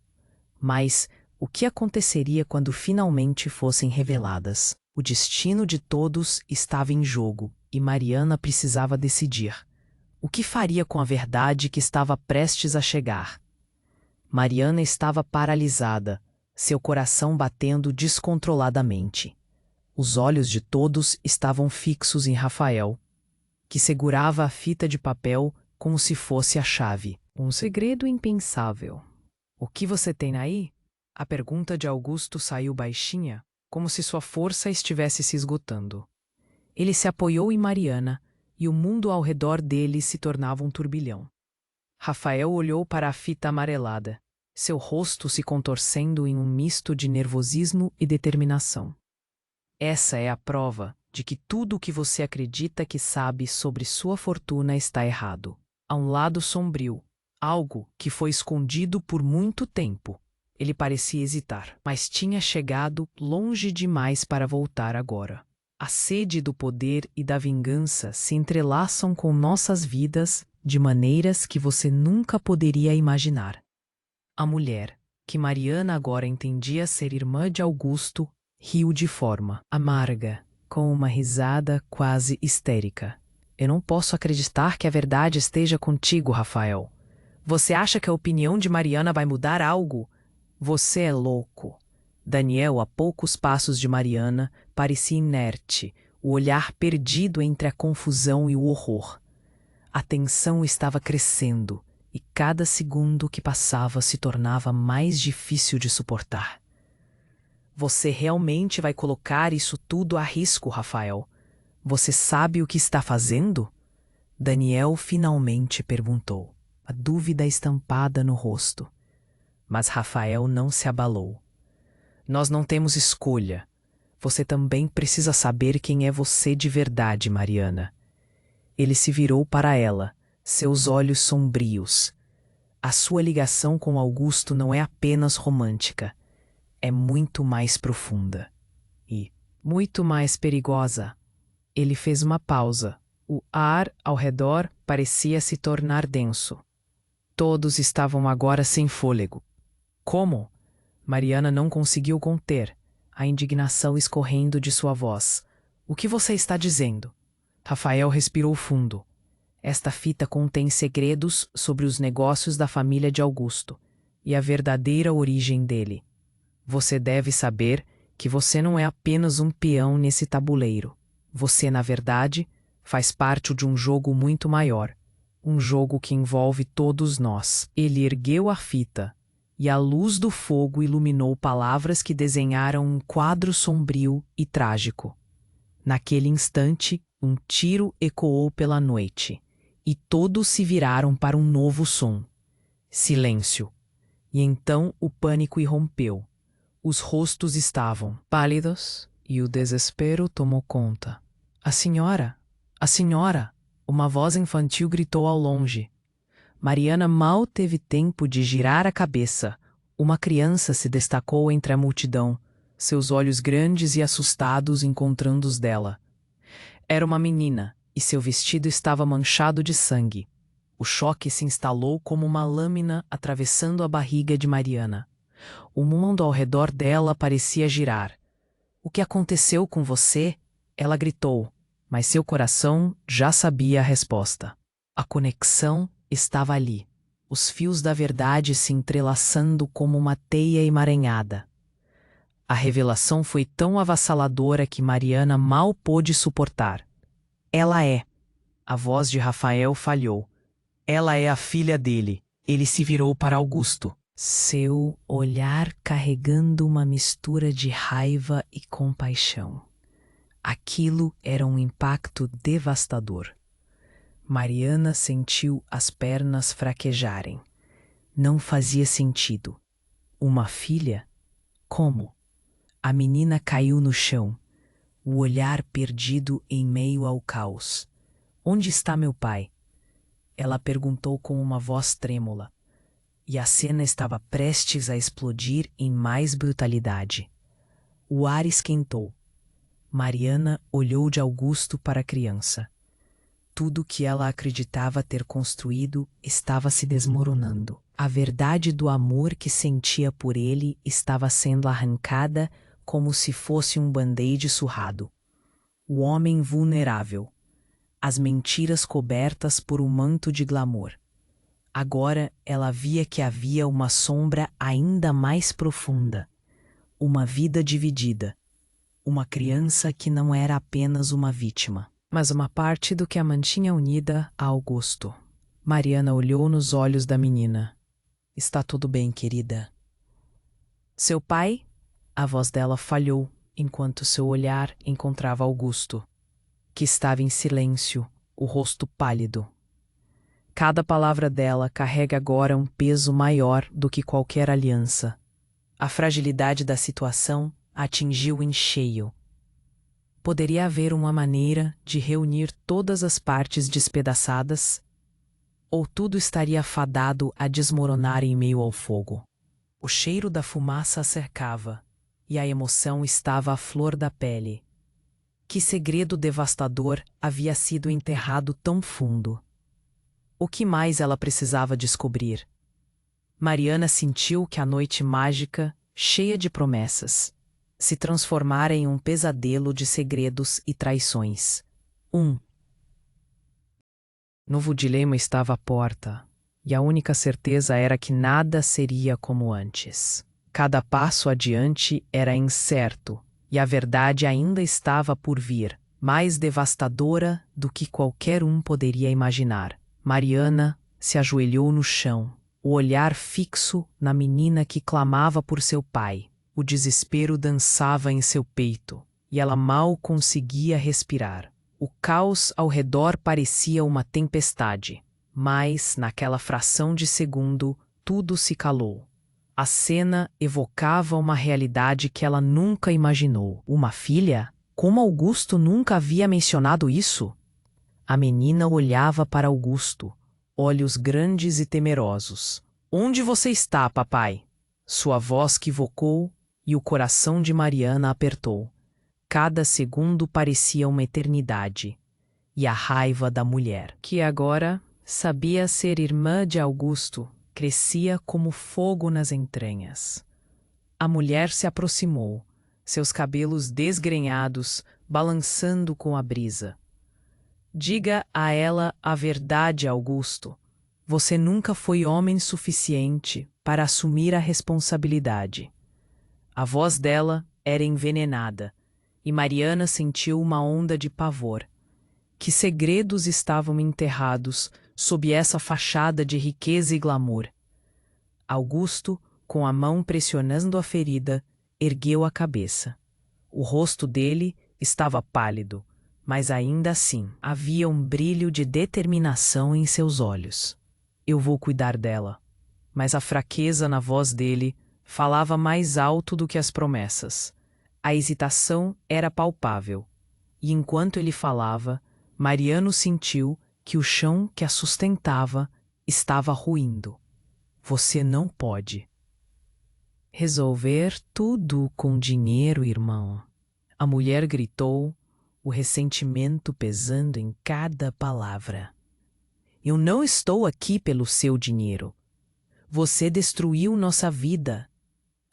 Mas o que aconteceria quando finalmente fossem reveladas? O destino de todos estava em jogo, e Mariana precisava decidir. O que faria com a verdade que estava prestes a chegar? Mariana estava paralisada, seu coração batendo descontroladamente. Os olhos de todos estavam fixos em Rafael, que segurava a fita de papel como se fosse a chave. Um segredo impensável. O que você tem aí? A pergunta de Augusto saiu baixinha, como se sua força estivesse se esgotando. Ele se apoiou em Mariana, e o mundo ao redor dele se tornava um turbilhão. Rafael olhou para a fita amarelada, seu rosto se contorcendo em um misto de nervosismo e determinação. Essa é a prova de que tudo o que você acredita que sabe sobre sua fortuna está errado. Há um lado sombrio, algo que foi escondido por muito tempo. Ele parecia hesitar, mas tinha chegado longe demais para voltar agora. A sede do poder e da vingança se entrelaçam com nossas vidas de maneiras que você nunca poderia imaginar. A mulher, que Mariana agora entendia ser irmã de Augusto, riu de forma amarga, com uma risada quase histérica. Eu não posso acreditar que a verdade esteja contigo, Rafael. Você acha que a opinião de Mariana vai mudar algo? Você é louco. Daniel, a poucos passos de Mariana, parecia inerte, o olhar perdido entre a confusão e o horror. A tensão estava crescendo, e cada segundo que passava se tornava mais difícil de suportar. Você realmente vai colocar isso tudo a risco, Rafael? Você sabe o que está fazendo? Daniel finalmente perguntou, a dúvida estampada no rosto. Mas Rafael não se abalou. Nós não temos escolha. Você também precisa saber quem é você de verdade, Mariana. Ele se virou para ela, seus olhos sombrios. A sua ligação com Augusto não é apenas romântica. É muito mais profunda. E muito mais perigosa. Ele fez uma pausa. O ar ao redor parecia se tornar denso. Todos estavam agora sem fôlego. Como? Mariana não conseguiu conter, a indignação escorrendo de sua voz. O que você está dizendo? Rafael respirou fundo. Esta fita contém segredos sobre os negócios da família de Augusto e a verdadeira origem dele. Você deve saber que você não é apenas um peão nesse tabuleiro. Você, na verdade, faz parte de um jogo muito maior, um jogo que envolve todos nós. Ele ergueu a fita, e a luz do fogo iluminou palavras que desenharam um quadro sombrio e trágico. Naquele instante, um tiro ecoou pela noite, e todos se viraram para um novo som. Silêncio. E então o pânico irrompeu. Os rostos estavam pálidos e o desespero tomou conta. A senhora! A senhora! Uma voz infantil gritou ao longe. Mariana mal teve tempo de girar a cabeça. Uma criança se destacou entre a multidão, seus olhos grandes e assustados encontrando os dela. Era uma menina, e seu vestido estava manchado de sangue. O choque se instalou como uma lâmina atravessando a barriga de Mariana. O mundo ao redor dela parecia girar. "O que aconteceu com você?" ela gritou, mas seu coração já sabia a resposta. A conexão estava ali, os fios da verdade se entrelaçando como uma teia emaranhada. A revelação foi tão avassaladora que Mariana mal pôde suportar. "Ela é." A voz de Rafael falhou. "Ela é a filha dele." Ele se virou para Augusto, seu olhar carregando uma mistura de raiva e compaixão. Aquilo era um impacto devastador. Mariana sentiu as pernas fraquejarem. Não fazia sentido. Uma filha? Como? A menina caiu no chão, o olhar perdido em meio ao caos. "Onde está meu pai?" ela perguntou com uma voz trêmula. E a cena estava prestes a explodir em mais brutalidade. O ar esquentou. Mariana olhou de Augusto para a criança. Tudo que ela acreditava ter construído estava se desmoronando. A verdade do amor que sentia por ele estava sendo arrancada como se fosse um band-aid surrado. O homem vulnerável. As mentiras cobertas por um manto de glamour. Agora ela via que havia uma sombra ainda mais profunda. Uma vida dividida. Uma criança que não era apenas uma vítima, mas uma parte do que a mantinha unida a Augusto. Mariana olhou nos olhos da menina. "Está tudo bem, querida." "Seu pai?" A voz dela falhou enquanto seu olhar encontrava Augusto, que estava em silêncio, o rosto pálido. Cada palavra dela carrega agora um peso maior do que qualquer aliança. A fragilidade da situação a atingiu em cheio. Poderia haver uma maneira de reunir todas as partes despedaçadas? Ou tudo estaria fadado a desmoronar em meio ao fogo? O cheiro da fumaça a cercava, e a emoção estava à flor da pele. Que segredo devastador havia sido enterrado tão fundo? O que mais ela precisava descobrir? Mariana sentiu que a noite mágica, cheia de promessas, se transformara em um pesadelo de segredos e traições. Novo dilema estava à porta, e a única certeza era que nada seria como antes. Cada passo adiante era incerto, e a verdade ainda estava por vir, mais devastadora do que qualquer um poderia imaginar. Mariana se ajoelhou no chão, o olhar fixo na menina que clamava por seu pai. O desespero dançava em seu peito, e ela mal conseguia respirar. O caos ao redor parecia uma tempestade, mas, naquela fração de segundo, tudo se calou. A cena evocava uma realidade que ela nunca imaginou. Uma filha? Como Augusto nunca havia mencionado isso? A menina olhava para Augusto, olhos grandes e temerosos. "Onde você está, papai?" Sua voz quivocou e o coração de Mariana apertou. Cada segundo parecia uma eternidade. E a raiva da mulher, que agora sabia ser irmã de Augusto, crescia como fogo nas entranhas. A mulher se aproximou, seus cabelos desgrenhados, balançando com a brisa. Diga a ela a verdade, Augusto. Você nunca foi homem suficiente para assumir a responsabilidade. A voz dela era envenenada, e Mariana sentiu uma onda de pavor. Que segredos estavam enterrados sob essa fachada de riqueza e glamour? Augusto, com a mão pressionando a ferida, ergueu a cabeça. O rosto dele estava pálido, mas ainda assim havia um brilho de determinação em seus olhos. Eu vou cuidar dela. Mas a fraqueza na voz dele falava mais alto do que as promessas. A hesitação era palpável, e enquanto ele falava, Mariano sentiu que o chão que a sustentava estava ruindo. Você não pode resolver tudo com dinheiro, irmão. A mulher gritou, o ressentimento pesando em cada palavra. Eu não estou aqui pelo seu dinheiro. Você destruiu nossa vida.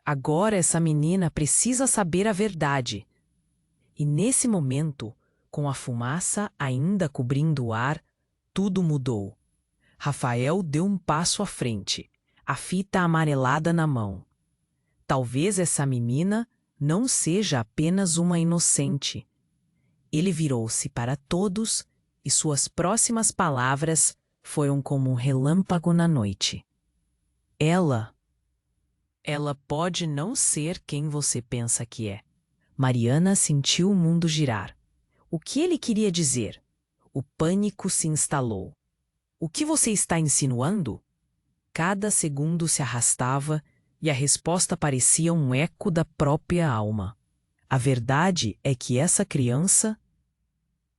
Agora essa menina precisa saber a verdade. E nesse momento, com a fumaça ainda cobrindo o ar, tudo mudou. Rafael deu um passo à frente, a fita amarelada na mão. Talvez essa menina não seja apenas uma inocente. Ele virou-se para todos e suas próximas palavras foram como um relâmpago na noite. Ela pode não ser quem você pensa que é. Mariana sentiu o mundo girar. O que ele queria dizer? O pânico se instalou. O que você está insinuando? Cada segundo se arrastava e a resposta parecia um eco da própria alma. A verdade é que essa criança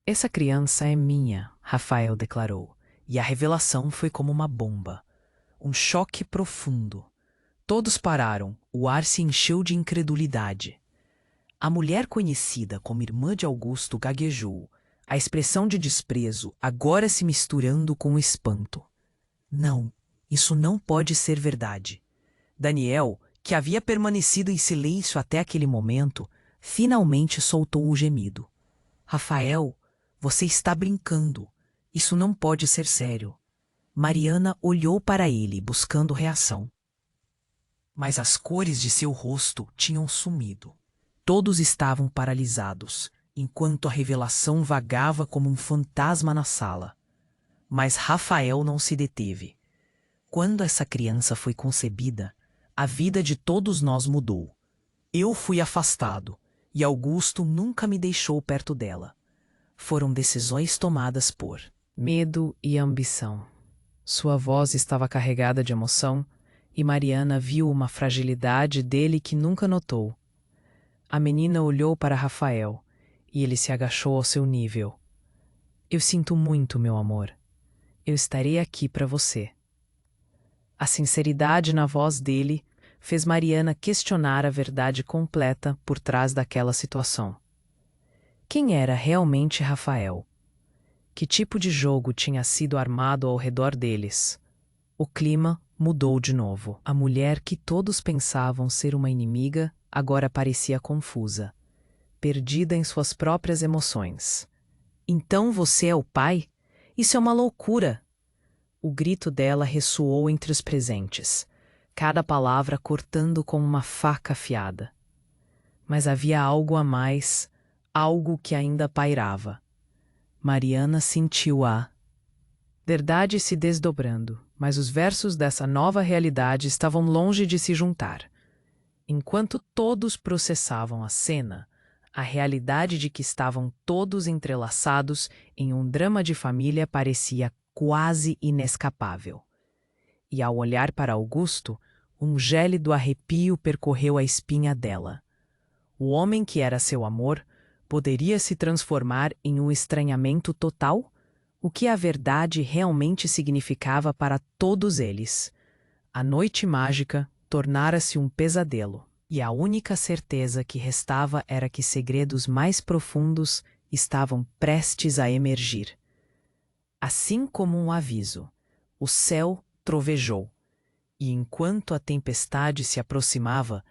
é minha, Rafael declarou, e a revelação foi como uma bomba. Um choque profundo. Todos pararam, o ar se encheu de incredulidade. A mulher conhecida como irmã de Augusto gaguejou, a expressão de desprezo agora se misturando com o espanto. Não, isso não pode ser verdade. Daniel, que havia permanecido em silêncio até aquele momento, finalmente soltou o gemido. Rafael, você está brincando. Isso não pode ser sério. Mariana olhou para ele, buscando reação. Mas as cores de seu rosto tinham sumido. Todos estavam paralisados, enquanto a revelação vagava como um fantasma na sala. Mas Rafael não se deteve. Quando essa criança foi concebida, a vida de todos nós mudou. Eu fui afastado, e Augusto nunca me deixou perto dela. Foram decisões tomadas por medo e ambição. Sua voz estava carregada de emoção, e Mariana viu uma fragilidade dele que nunca notou. A menina olhou para Rafael, e ele se agachou ao seu nível. Eu sinto muito, meu amor. Eu estarei aqui para você. A sinceridade na voz dele fez Mariana questionar a verdade completa por trás daquela situação. Quem era realmente Rafael? Que tipo de jogo tinha sido armado ao redor deles? O clima mudou de novo. A mulher que todos pensavam ser uma inimiga agora parecia confusa, perdida em suas próprias emoções. Então você é o pai? Isso é uma loucura! O grito dela ressoou entre os presentes, cada palavra cortando como uma faca afiada. Mas havia algo a mais, algo que ainda pairava. Mariana sentiu a verdade se desdobrando, mas os versos dessa nova realidade estavam longe de se juntar. Enquanto todos processavam a cena, a realidade de que estavam todos entrelaçados em um drama de família parecia quase inescapável. E ao olhar para Augusto, um gélido arrepio percorreu a espinha dela. O homem que era seu amor poderia se transformar em um estranhamento total? O que a verdade realmente significava para todos eles? A noite mágica tornara-se um pesadelo, e a única certeza que restava era que segredos mais profundos estavam prestes a emergir. Assim como um aviso, o céu trovejou, e enquanto a tempestade se aproximava,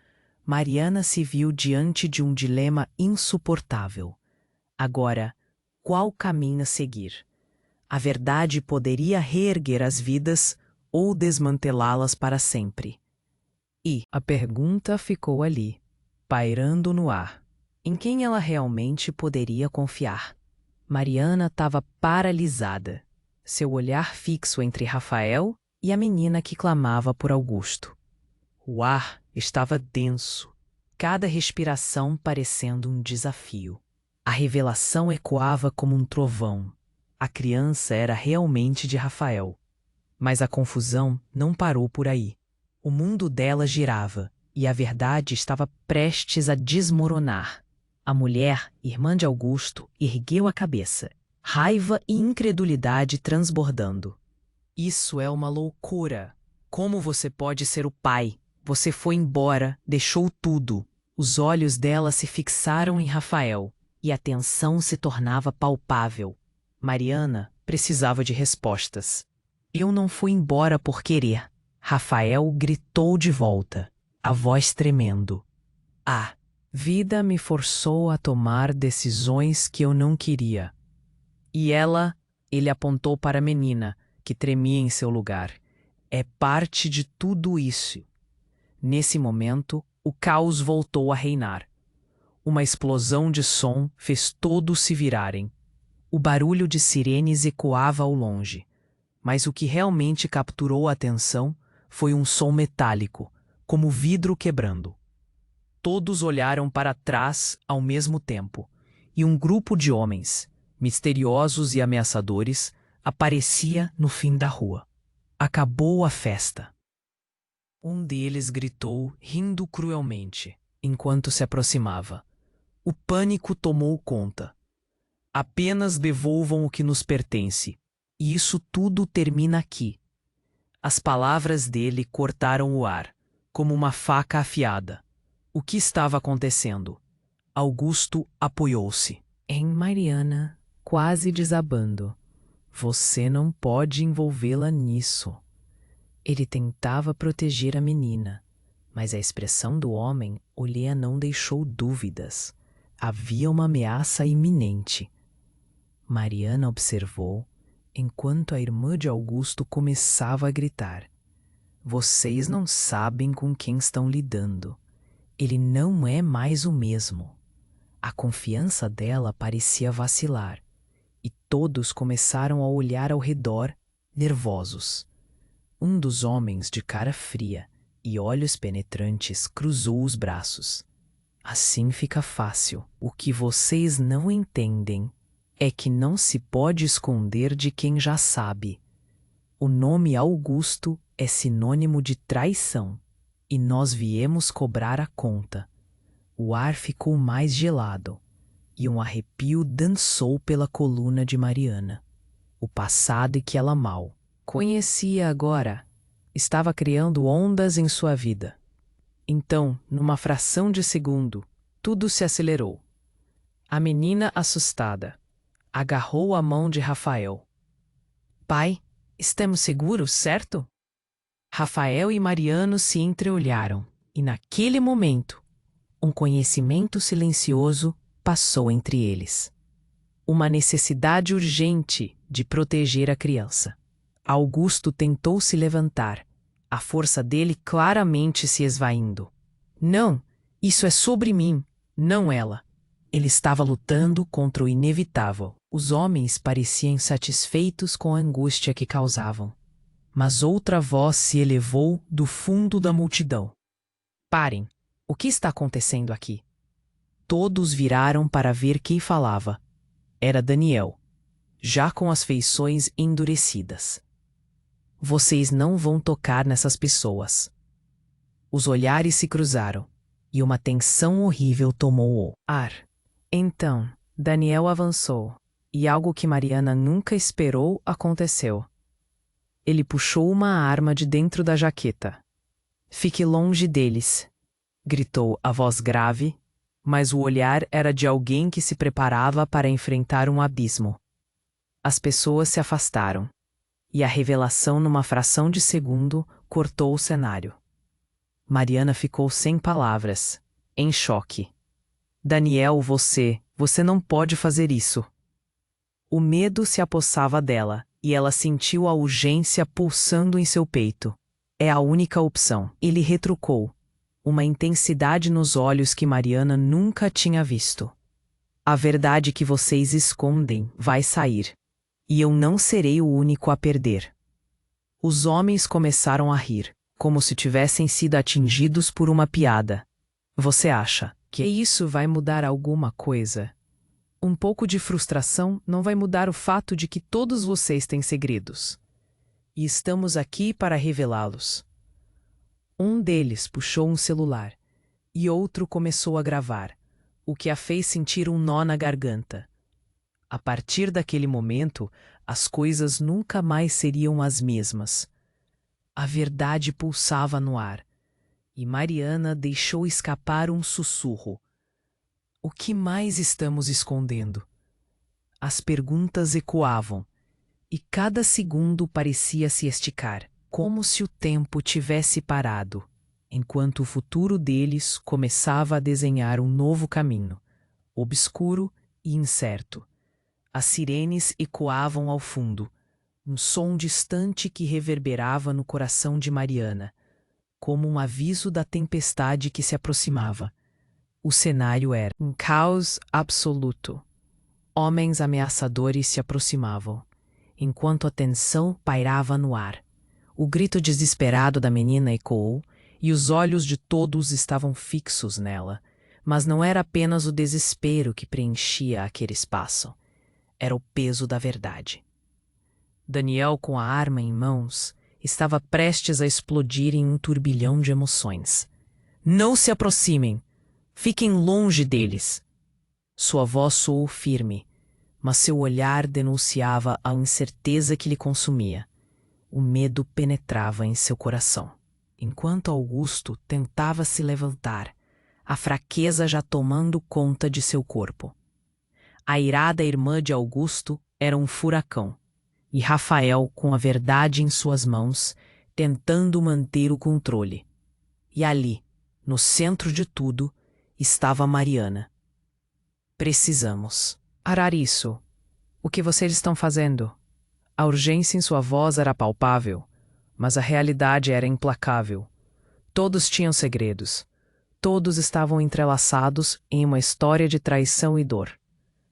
Mariana se viu diante de um dilema insuportável. Agora, qual caminho seguir. A verdade poderia reerguer as vidas ou desmantelá-las para sempre. E a pergunta ficou ali, pairando no ar. Em quem ela realmente poderia confiar? Mariana estava paralisada, seu olhar fixo entre Rafael e a menina que clamava por Augusto. O ar estava denso, cada respiração parecendo um desafio. A revelação ecoava como um trovão. A criança era realmente de Rafael. Mas a confusão não parou por aí. O mundo dela girava e a verdade estava prestes a desmoronar. A mulher, irmã de Augusto, ergueu a cabeça, raiva e incredulidade transbordando. Isso é uma loucura. Como você pode ser o pai? Você foi embora, deixou tudo. Os olhos dela se fixaram em Rafael e a tensão se tornava palpável. Mariana precisava de respostas. Eu não fui embora por querer. Rafael gritou de volta, a voz tremendo. A vida me forçou a tomar decisões que eu não queria. E ele apontou para a menina, que tremia em seu lugar. É parte de tudo isso. Nesse momento, o caos voltou a reinar. Uma explosão de som fez todos se virarem. O barulho de sirenes ecoava ao longe. Mas o que realmente capturou a atenção foi um som metálico, como vidro quebrando. Todos olharam para trás ao mesmo tempo, e um grupo de homens, misteriosos e ameaçadores, aparecia no fim da rua. Acabou a festa. Um deles gritou, rindo cruelmente, enquanto se aproximava. O pânico tomou conta. Apenas devolvam o que nos pertence. E isso tudo termina aqui. As palavras dele cortaram o ar, como uma faca afiada. O que estava acontecendo? Augusto apoiou-se em Mariana, quase desabando. Você não pode envolvê-la nisso. Ele tentava proteger a menina, mas a expressão do homem Olhea não deixou dúvidas. Havia uma ameaça iminente. Mariana observou, enquanto a irmã de Augusto começava a gritar. Vocês não sabem com quem estão lidando. Ele não é mais o mesmo. A confiança dela parecia vacilar, e todos começaram a olhar ao redor, nervosos. Um dos homens de cara fria e olhos penetrantes cruzou os braços. Assim fica fácil. O que vocês não entendem é que não se pode esconder de quem já sabe. O nome Augusto é sinônimo de traição, e nós viemos cobrar a conta. O ar ficou mais gelado, e um arrepio dançou pela coluna de Mariana. O passado que ela mal conhecia agora estava criando ondas em sua vida. Então, numa fração de segundo, tudo se acelerou. A menina, assustada, agarrou a mão de Rafael. Pai, estamos seguros, certo? Rafael e Mariano se entreolharam, e naquele momento, um conhecimento silencioso passou entre eles. Uma necessidade urgente de proteger a criança. Augusto tentou se levantar, a força dele claramente se esvaindo. Não, isso é sobre mim, não ela. Ele estava lutando contra o inevitável. Os homens pareciam insatisfeitos com a angústia que causavam. Mas outra voz se elevou do fundo da multidão. Parem! O que está acontecendo aqui? Todos viraram para ver quem falava. Era Daniel, já com as feições endurecidas. Vocês não vão tocar nessas pessoas. Os olhares se cruzaram, e uma tensão horrível tomou o ar. Então, Daniel avançou, e algo que Mariana nunca esperou aconteceu. Ele puxou uma arma de dentro da jaqueta. Fique longe deles, gritou a voz grave, mas o olhar era de alguém que se preparava para enfrentar um abismo. As pessoas se afastaram, e a revelação numa fração de segundo cortou o cenário. Mariana ficou sem palavras, em choque. Daniel, você não pode fazer isso. O medo se apossava dela, e ela sentiu a urgência pulsando em seu peito. É a única opção. Ele retrucou, uma intensidade nos olhos que Mariana nunca tinha visto. A verdade que vocês escondem vai sair, e eu não serei o único a perder. Os homens começaram a rir, como se tivessem sido atingidos por uma piada. Você acha que isso vai mudar alguma coisa? Um pouco de frustração não vai mudar o fato de que todos vocês têm segredos. E estamos aqui para revelá-los. Um deles puxou um celular, e outro começou a gravar, o que a fez sentir um nó na garganta. A partir daquele momento, as coisas nunca mais seriam as mesmas. A verdade pulsava no ar, e Mariana deixou escapar um sussurro. O que mais estamos escondendo? As perguntas ecoavam, e cada segundo parecia se esticar, como se o tempo tivesse parado, enquanto o futuro deles começava a desenhar um novo caminho, obscuro e incerto. As sirenes ecoavam ao fundo, um som distante que reverberava no coração de Mariana, como um aviso da tempestade que se aproximava. O cenário era um caos absoluto. Homens ameaçadores se aproximavam, enquanto a tensão pairava no ar. O grito desesperado da menina ecoou, e os olhos de todos estavam fixos nela, mas não era apenas o desespero que preenchia aquele espaço. Era o peso da verdade. Daniel, com a arma em mãos, estava prestes a explodir em um turbilhão de emoções. Não se aproximem! Fiquem longe deles! Sua voz soou firme, mas seu olhar denunciava a incerteza que lhe consumia. O medo penetrava em seu coração. Enquanto Augusto tentava se levantar, a fraqueza já tomando conta de seu corpo. A irada irmã de Augusto era um furacão, e Rafael, com a verdade em suas mãos, tentando manter o controle. E ali, no centro de tudo, estava Mariana. Precisamos parar isso. O que vocês estão fazendo? A urgência em sua voz era palpável, mas a realidade era implacável. Todos tinham segredos. Todos estavam entrelaçados em uma história de traição e dor.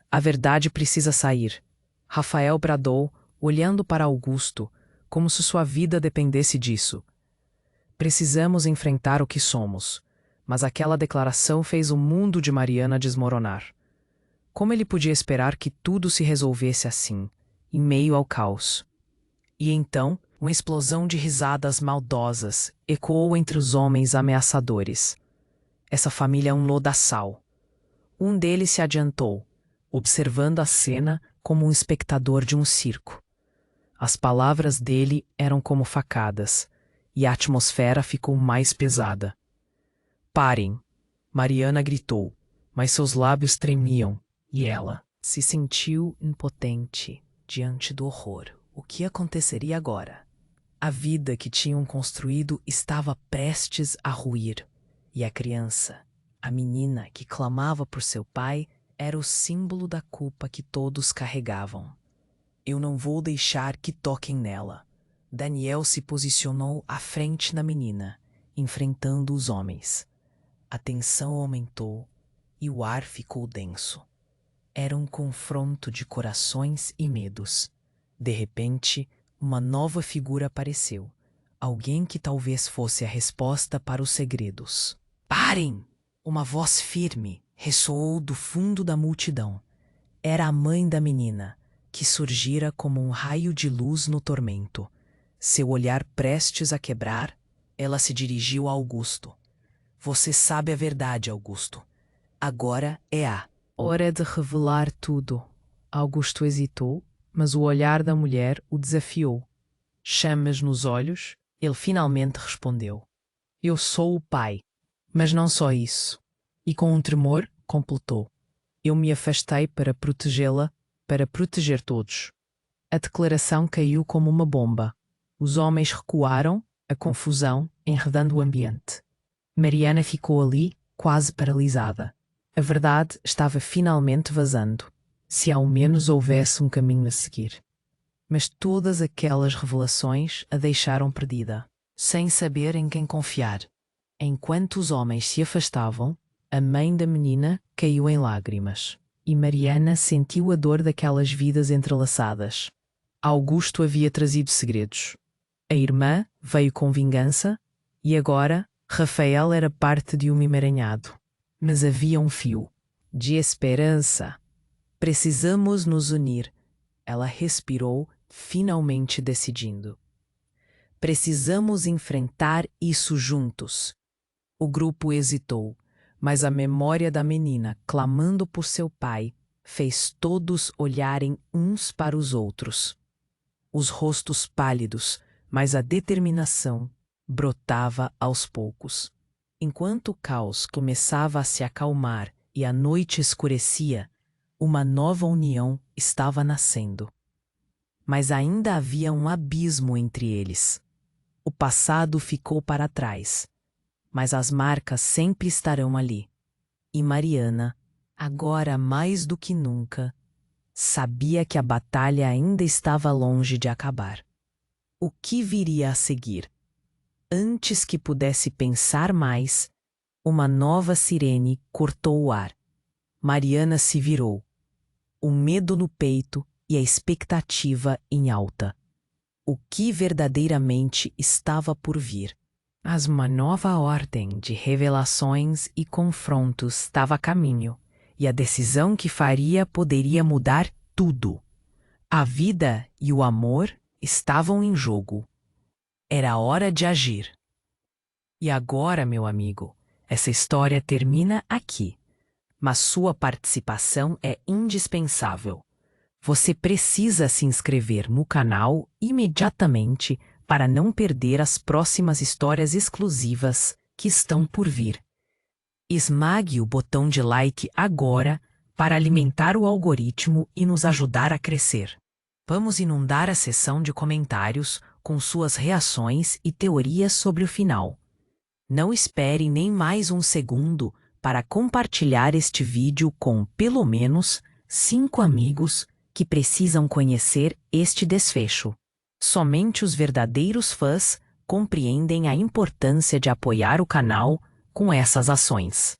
A verdade precisa sair. Rafael bradou, olhando para Augusto, como se sua vida dependesse disso. Precisamos enfrentar o que somos, mas aquela declaração fez o mundo de Mariana desmoronar. Como ele podia esperar que tudo se resolvesse assim, em meio ao caos? E então, uma explosão de risadas maldosas ecoou entre os homens ameaçadores. Essa família é um lodaçal. Um deles se adiantou, observando a cena como um espectador de um circo. As palavras dele eram como facadas, e a atmosfera ficou mais pesada. Parem! Mariana gritou, mas seus lábios tremiam, e ela se sentiu impotente diante do horror. O que aconteceria agora? A vida que tinham construído estava prestes a ruir, e a criança, a menina que clamava por seu pai, era o símbolo da culpa que todos carregavam. Eu não vou deixar que toquem nela. Daniel se posicionou à frente da menina, enfrentando os homens. A tensão aumentou e o ar ficou denso. Era um confronto de corações e medos. De repente, uma nova figura apareceu. Alguém que talvez fosse a resposta para os segredos. Parem! Uma voz firme ressoou do fundo da multidão. Era a mãe da menina, que surgira como um raio de luz no tormento. Seu olhar prestes a quebrar, ela se dirigiu a Augusto. Você sabe a verdade, Augusto. Agora é a hora de revelar tudo. Augusto hesitou, mas o olhar da mulher o desafiou. Chamas nos olhos, ele finalmente respondeu. Eu sou o pai, mas não só isso. E com um tremor, completou. Eu me afastei para protegê-la, para proteger todos. A declaração caiu como uma bomba. Os homens recuaram, a confusão enredando o ambiente. Mariana ficou ali, quase paralisada. A verdade estava finalmente vazando. Se ao menos houvesse um caminho a seguir. Mas todas aquelas revelações a deixaram perdida, sem saber em quem confiar. Enquanto os homens se afastavam, a mãe da menina caiu em lágrimas, e Mariana sentiu a dor daquelas vidas entrelaçadas. Augusto havia trazido segredos. A irmã veio com vingança, e agora Rafael era parte de um emaranhado. Mas havia um fio de esperança. Precisamos nos unir. Ela respirou, finalmente decidindo. Precisamos enfrentar isso juntos. O grupo hesitou, mas a memória da menina clamando por seu pai fez todos olharem uns para os outros. Os rostos pálidos, mas a determinação brotava aos poucos. Enquanto o caos começava a se acalmar e a noite escurecia, uma nova união estava nascendo. Mas ainda havia um abismo entre eles. O passado ficou para trás, mas as marcas sempre estarão ali. E Mariana, agora mais do que nunca, sabia que a batalha ainda estava longe de acabar. O que viria a seguir? Antes que pudesse pensar mais, uma nova sirene cortou o ar. Mariana se virou, o medo no peito e a expectativa em alta. O que verdadeiramente estava por vir? Mas uma nova ordem de revelações e confrontos estava a caminho, e a decisão que faria poderia mudar tudo. A vida e o amor estavam em jogo. Era hora de agir. E agora, meu amigo, essa história termina aqui, mas sua participação é indispensável. Você precisa se inscrever no canal imediatamente para não perder as próximas histórias exclusivas que estão por vir. Esmague o botão de like agora para alimentar o algoritmo e nos ajudar a crescer. Vamos inundar a seção de comentários com suas reações e teorias sobre o final. Não espere nem mais um segundo para compartilhar este vídeo com, pelo menos, 5 amigos que precisam conhecer este desfecho. Somente os verdadeiros fãs compreendem a importância de apoiar o canal com essas ações.